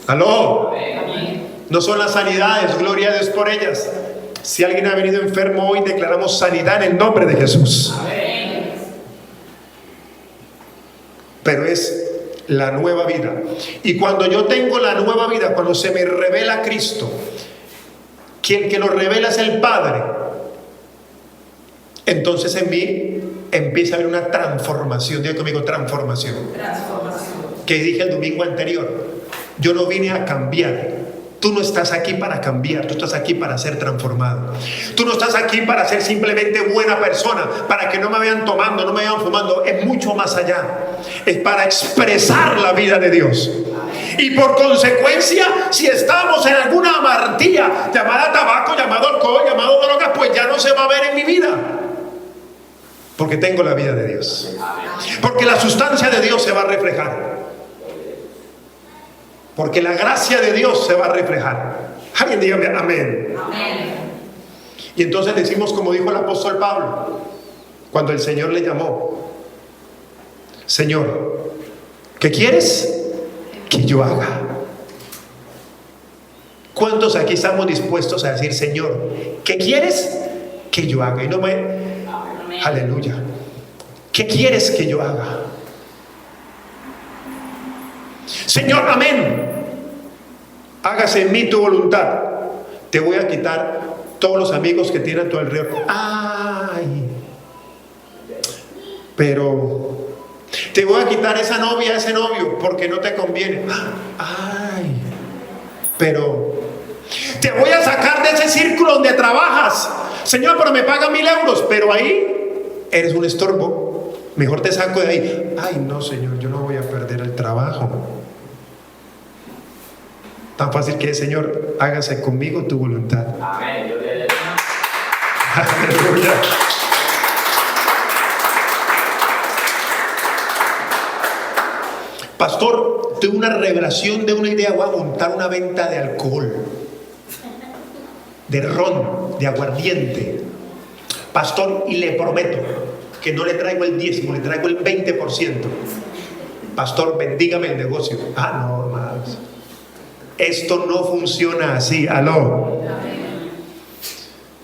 Aló. No son las sanidades, gloria a Dios por ellas. Si alguien ha venido enfermo hoy, declaramos sanidad en el nombre de Jesús. Pero es la nueva vida. Y cuando yo tengo la nueva vida, cuando se me revela Cristo, quien que lo revela es el Padre, entonces en mí empieza a haber una transformación. Diga conmigo, transformación. Que dije el domingo anterior, yo no vine a cambiar. Tú no estás aquí para cambiar, tú estás aquí para ser transformado. Tú no estás aquí para ser simplemente buena persona, para que no me vean tomando, no me vean fumando. Es mucho más allá. Es para expresar la vida de Dios. Y por consecuencia, si estamos en alguna amartía llamada tabaco, llamado alcohol, llamado drogas, pues ya no se va a ver en mi vida. Porque tengo la vida de Dios. Porque la sustancia de Dios se va a reflejar. Porque la gracia de Dios se va a reflejar. Alguien dígame amén. Amén. Y entonces decimos como dijo el apóstol Pablo, cuando el Señor le llamó: Señor, ¿qué quieres que yo haga? ¿Cuántos aquí estamos dispuestos a decir: Señor, ¿qué quieres que yo haga? Y no me... Amén. Aleluya. ¿Qué quieres que yo haga? Señor, amén. Hágase en mí tu voluntad. Te voy a quitar todos los amigos que tienen a tu alrededor. Ay, pero te voy a quitar esa novia, ese novio, porque no te conviene. Ay, pero te voy a sacar de ese círculo donde trabajas. Señor, pero me pagan 1,000 euros, pero ahí eres un estorbo. Mejor te saco de ahí. Ay, no, Señor, yo no voy a perder el trabajo. Tan fácil que es: Señor, hágase conmigo tu voluntad. Amén. Aleluya. Pastor, tuve una revelación de una idea. Voy a montar una venta de alcohol, de ron, de aguardiente. Pastor, y le prometo que no le traigo el 10, le traigo el 20%. Pastor, bendígame el negocio. Ah, no, hermanos. Esto no funciona así. Aló.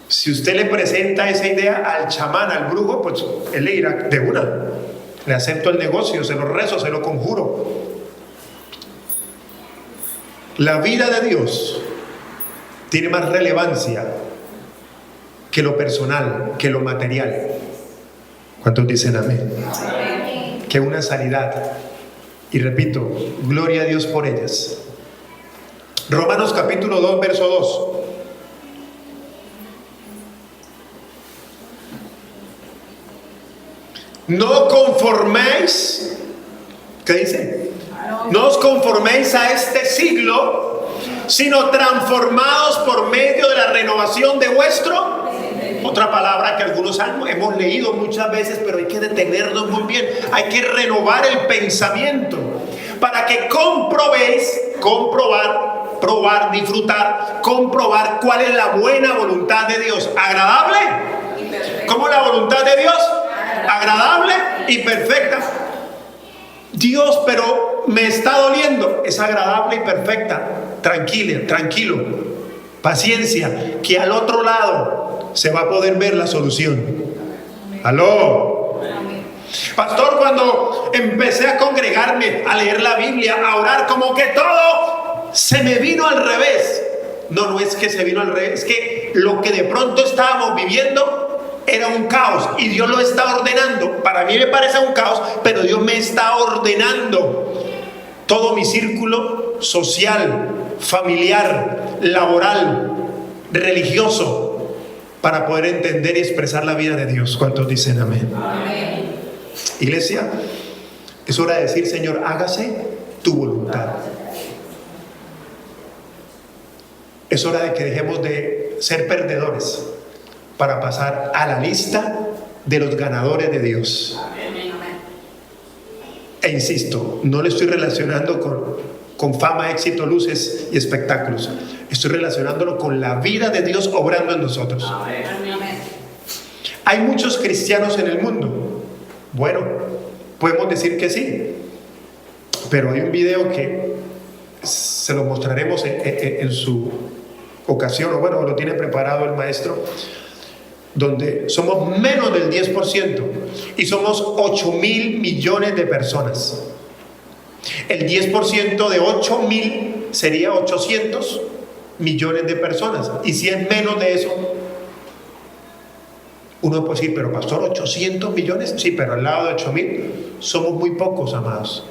Si usted le presenta esa idea al chamán, al brujo, pues él le dirá de una: le acepto el negocio, se lo rezo, se lo conjuro. La vida de Dios tiene más relevancia que lo personal, que lo material. ¿Cuántos dicen amén? Amén. Que una sanidad. Y repito, gloria a Dios por ellas. Romanos capítulo 2, verso 2. No conforméis, ¿qué dice? No os conforméis a este siglo, sino transformados por medio de la renovación de vuestro. Otra palabra que algunos hemos leído muchas veces, pero hay que detenernos muy bien. Hay que renovar el pensamiento para que comprobéis, probar, disfrutar, comprobar cuál es la buena voluntad de Dios. ¿Agradable? ¿Cómo es la voluntad de Dios? Agradable y perfecta. Dios, pero me está doliendo. Es agradable y perfecta. Tranquilo. Paciencia, que al otro lado se va a poder ver la solución. ¿Aló? Pastor, cuando empecé a congregarme, a leer la Biblia, a orar, como que todo se me vino al revés. No es que se vino al revés, es que lo que de pronto estábamos viviendo era un caos y Dios lo está ordenando. Para mí me parece un caos, pero Dios me está ordenando todo mi círculo social, familiar, laboral, religioso, para poder entender y expresar la vida de Dios. ¿Cuántos dicen amén? Amén. Iglesia, es hora de decir: Señor, hágase tu voluntad. Es hora de que dejemos de ser perdedores para pasar a la lista de los ganadores de Dios. E insisto, no le estoy relacionando con fama, éxito, luces y espectáculos. Estoy relacionándolo con la vida de Dios obrando en nosotros. ¿Hay muchos cristianos en el mundo? Bueno, podemos decir que sí, pero hay un video que se lo mostraremos en su ocasión, o bueno, lo tiene preparado el maestro, donde somos menos del 10% y somos 8.000 millones de personas. El 10% de 8.000 sería 800 millones de personas. Y si es menos de eso, uno puede decir: pero pastor, 800 millones. Sí, pero al lado de 8.000 somos muy pocos, amados.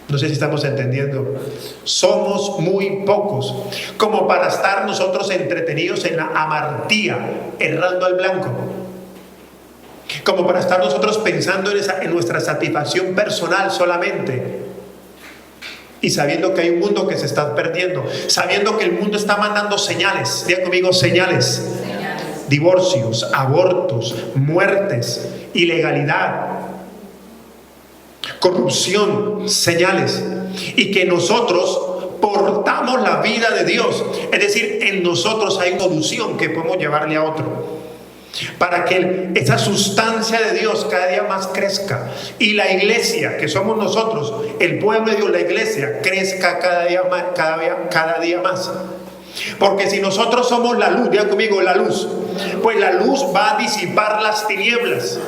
No sé si estamos entendiendo. Somos muy pocos como para estar nosotros entretenidos en la amartía, errando al blanco, como para estar nosotros pensando en nuestra satisfacción personal solamente, y sabiendo que hay un mundo que se está perdiendo, sabiendo que el mundo está mandando señales. Diga conmigo: señales. Divorcios, abortos, muertes, ilegalidad, corrupción, señales. Y que nosotros portamos la vida de Dios. Es decir, en nosotros hay solución que podemos llevarle a otro, para que esa sustancia de Dios cada día más crezca, y la iglesia, que somos nosotros, el pueblo de Dios, la iglesia, crezca cada día más. Porque si nosotros somos la luz, diga conmigo, la luz, pues la luz va a disipar las tinieblas.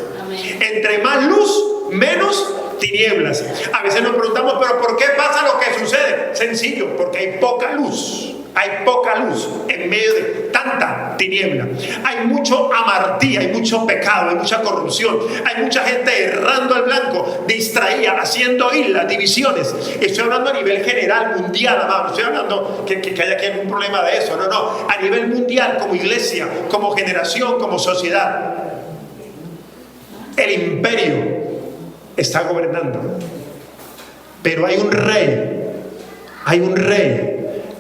Entre más luz, menos tinieblas. A veces nos preguntamos: pero ¿por qué pasa lo que sucede? Sencillo, porque hay poca luz. Hay poca luz en medio de tanta tiniebla. Hay mucho amartía, hay mucho pecado, hay mucha corrupción, hay mucha gente errando al blanco, distraída, haciendo islas, divisiones. Estoy hablando a nivel general, mundial, amado. Estoy hablando que haya aquí algún problema de eso. No. A nivel mundial, como iglesia, como generación, como sociedad. El imperio está gobernando. Pero hay un rey,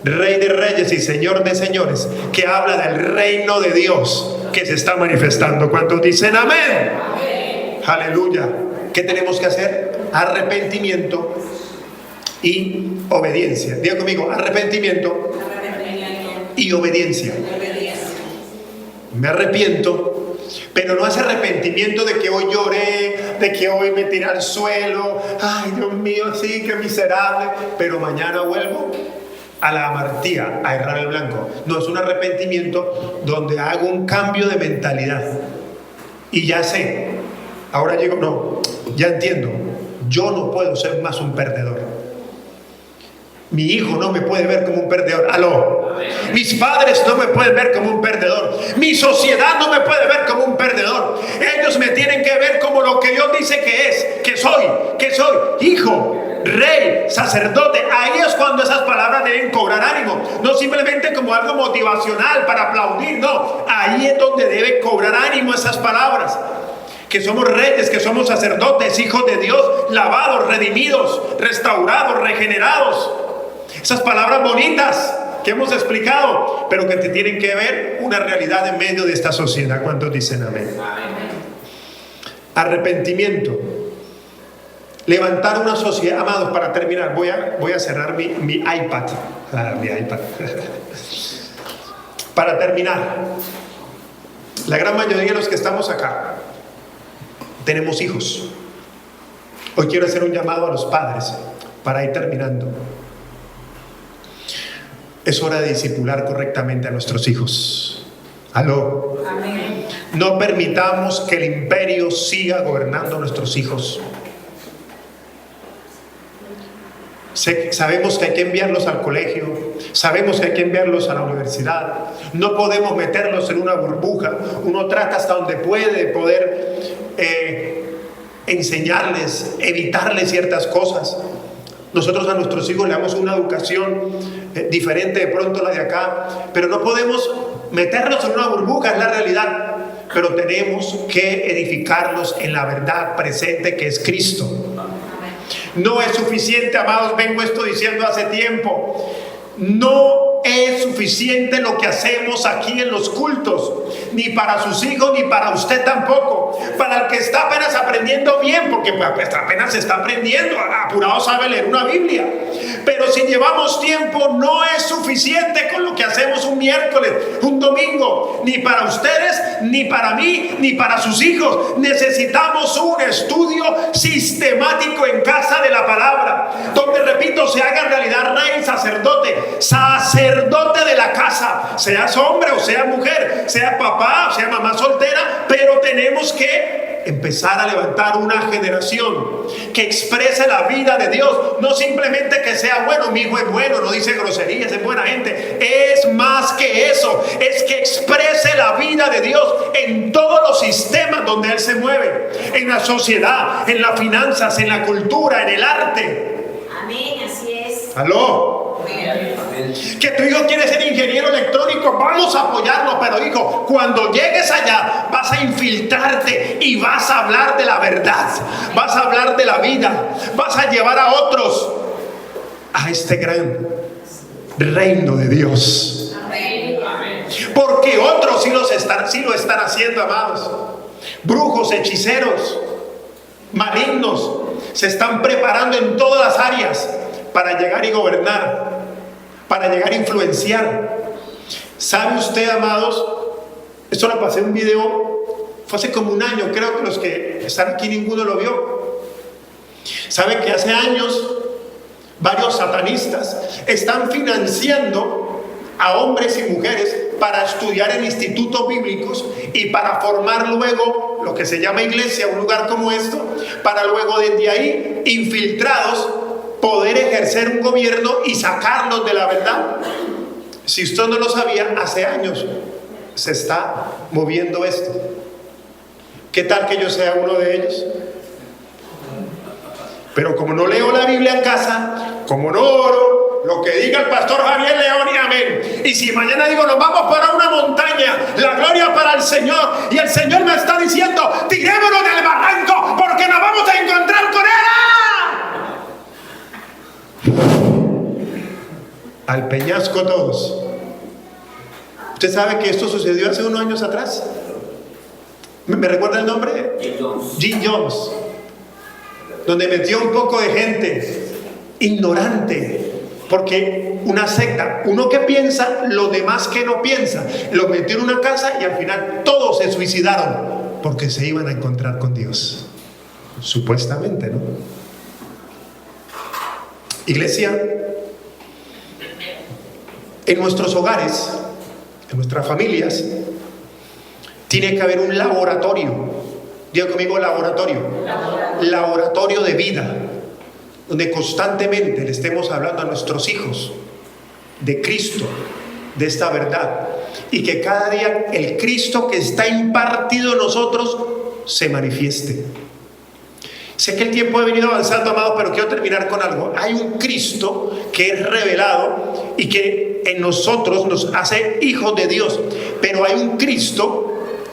Rey de reyes y Señor de señores, que habla del reino de Dios que se está manifestando. ¿Cuántos dicen amén? Amén. Aleluya. ¿Qué tenemos que hacer? Arrepentimiento y obediencia. Diga conmigo: arrepentimiento y obediencia. Me arrepiento, pero no es arrepentimiento de que hoy lloré, de que hoy me tiré al suelo, ay Dios mío, sí, qué miserable, pero mañana vuelvo a la amartía, a errar el blanco. No, es un arrepentimiento donde hago un cambio de mentalidad y ya sé, ahora llego, no, ya entiendo, yo no puedo ser más un perdedor. Mi hijo no me puede ver como un perdedor. Aló. Mis padres no me pueden ver como un perdedor. Mi sociedad no me puede ver como un perdedor. Ellos me tienen que ver como lo que Dios dice que es, que soy hijo, rey, sacerdote. Ahí es cuando esas palabras deben cobrar ánimo, no simplemente como algo motivacional para aplaudir. No, ahí es donde debe cobrar ánimo esas palabras, que somos reyes, que somos sacerdotes, hijos de Dios, lavados, redimidos, restaurados, regenerados. Esas palabras bonitas que hemos explicado, pero que te tienen que ver una realidad en medio de esta sociedad. ¿Cuántos dicen amén? Arrepentimiento. Levantar una sociedad. Amados, para terminar, voy a cerrar mi iPad. Mi iPad. Para terminar, la gran mayoría de los que estamos acá tenemos hijos. Hoy quiero hacer un llamado a los padres para ir terminando. Es hora de discipular correctamente a nuestros hijos. Aló. Amén. No permitamos que el imperio siga gobernando a nuestros hijos. Sabemos que hay que enviarlos al colegio, sabemos que hay que enviarlos a la universidad. No podemos meterlos en una burbuja. Uno trata hasta donde puede poder enseñarles, evitarles ciertas cosas. Nosotros a nuestros hijos le damos una educación diferente de pronto a la de acá, pero no podemos meterlos en una burbuja, es la realidad. Pero tenemos que edificarlos en la verdad presente que es Cristo. No es suficiente, amados, vengo esto diciendo hace tiempo. No es suficiente lo que hacemos aquí en los cultos, ni para sus hijos, ni para usted tampoco. Para el que está apenas aprendiendo bien, porque apenas se está aprendiendo, apurado sabe leer una Biblia. Pero si llevamos tiempo, no es suficiente con lo que hacemos un miércoles, un domingo, ni para ustedes, ni para mí, ni para sus hijos. Necesitamos un estudio sistemático en casa de la palabra, donde, repito, se haga realidad rey, sacerdote de la casa, seas hombre o sea mujer, sea papá o sea mamá soltera, pero tenemos que empezar a levantar una generación que exprese la vida de Dios. No simplemente que sea bueno, mi hijo es bueno, no dice groserías, es buena gente. Es más que eso, es que exprese la vida de Dios en todos los sistemas donde Él se mueve, en la sociedad, en las finanzas, en la cultura, en el arte. Amén, así es. ¿Aló? Que tu hijo quiere ser ingeniero electrónico, vamos a apoyarlo, pero hijo, cuando llegues allá vas a infiltrarte y vas a hablar de la verdad, vas a hablar de la vida, vas a llevar a otros a este gran reino de Dios. Porque otros sí lo están haciendo, amados. Brujos, hechiceros, malignos se están preparando en todas las áreas para llegar y gobernar, para llegar a influenciar. ¿Sabe usted, amados? Esto lo pasé en un video, fue hace como un año, creo que los que están aquí ninguno lo vio. ¿Sabe que hace años varios satanistas están financiando a hombres y mujeres para estudiar en institutos bíblicos y para formar luego lo que se llama iglesia, un lugar como esto, para luego desde ahí, infiltrados, poder ejercer un gobierno y sacarlos de la verdad? Si usted no lo sabía, hace años se está moviendo esto. ¿Qué tal que yo sea uno de ellos? Pero como no leo la Biblia en casa, como no oro, lo que diga el pastor Javier León y amén. Y si mañana digo nos vamos para una montaña, la gloria para el Señor, y el Señor me está diciendo tirémonos del barranco porque nos vamos a encontrar con Él, al peñasco todos. ¿Usted sabe que esto sucedió hace unos años atrás? ¿Me recuerda el nombre? Jim Jones, donde metió un poco de gente ignorante, porque una secta, uno que piensa, los demás que no piensan, lo metió en una casa y al final todos se suicidaron porque se iban a encontrar con Dios, supuestamente, ¿no? Iglesia, en nuestros hogares, en nuestras familias, tiene que haber un laboratorio. Diga conmigo, laboratorio de vida, donde constantemente le estemos hablando a nuestros hijos de Cristo, de esta verdad, y que cada día el Cristo que está impartido en nosotros se manifieste. Sé que el tiempo ha venido avanzando, amados, pero quiero terminar con algo. Hay un Cristo que es revelado y que en nosotros nos hace hijos de Dios, pero hay un Cristo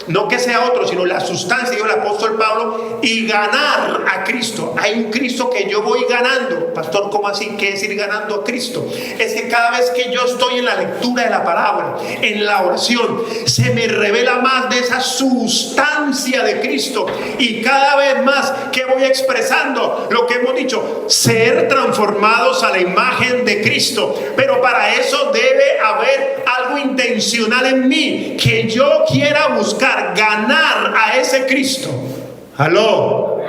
no que sea otro, sino la sustancia, dijo el apóstol Pablo, y ganar a Cristo. Hay un Cristo que yo voy ganando. Pastor, ¿cómo así? ¿Qué es ir ganando a Cristo? Es que cada vez que yo estoy en la lectura de la palabra, en la oración, se me revela más de esa sustancia de Cristo, y cada vez más que voy expresando lo que hemos dicho, ser transformados a la imagen de Cristo. Pero para eso debe haber algo intencional en mí, que yo quiera buscar ganar a ese Cristo. Aló.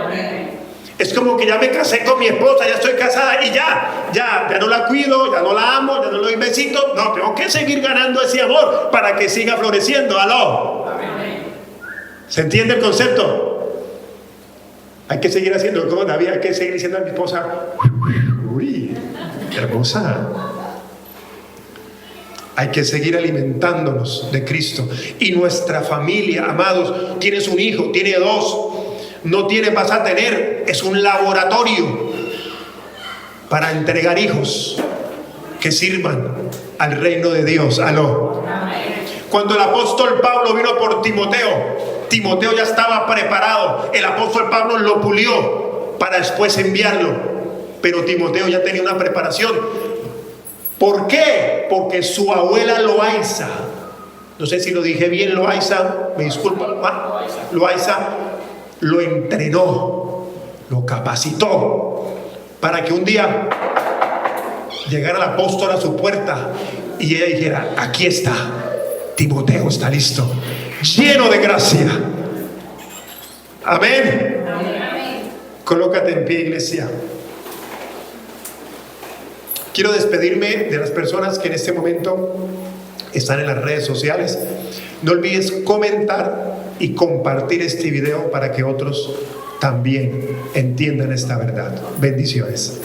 Es como que ya me casé con mi esposa, ya estoy casada y ya no la cuido, ya no la amo, ya no le doy besitos. No, tengo que seguir ganando ese amor para que siga floreciendo. Aló. ¿Se entiende el concepto? Hay que seguir haciendo como David, hay que seguir diciendo a mi esposa, uy, hermosa. Hay que seguir alimentándonos de Cristo. Y nuestra familia, amados, tienes un hijo, tiene dos, no tienes, vas a tener, es un laboratorio para entregar hijos que sirvan al reino de Dios. Aló. Cuando el apóstol Pablo vino por Timoteo, Timoteo ya estaba preparado. El apóstol Pablo lo pulió para después enviarlo, pero Timoteo ya tenía una preparación. ¿Por qué? Porque su abuela Loaiza, no sé si lo dije bien, Loaiza, me disculpa, Loaiza lo entrenó, lo capacitó para que un día llegara el apóstol a su puerta y ella dijera, aquí está, Timoteo está listo, lleno de gracia. Amén. Colócate en pie, iglesia. Quiero despedirme de las personas que en este momento están en las redes sociales. No olvides comentar y compartir este video para que otros también entiendan esta verdad. Bendiciones.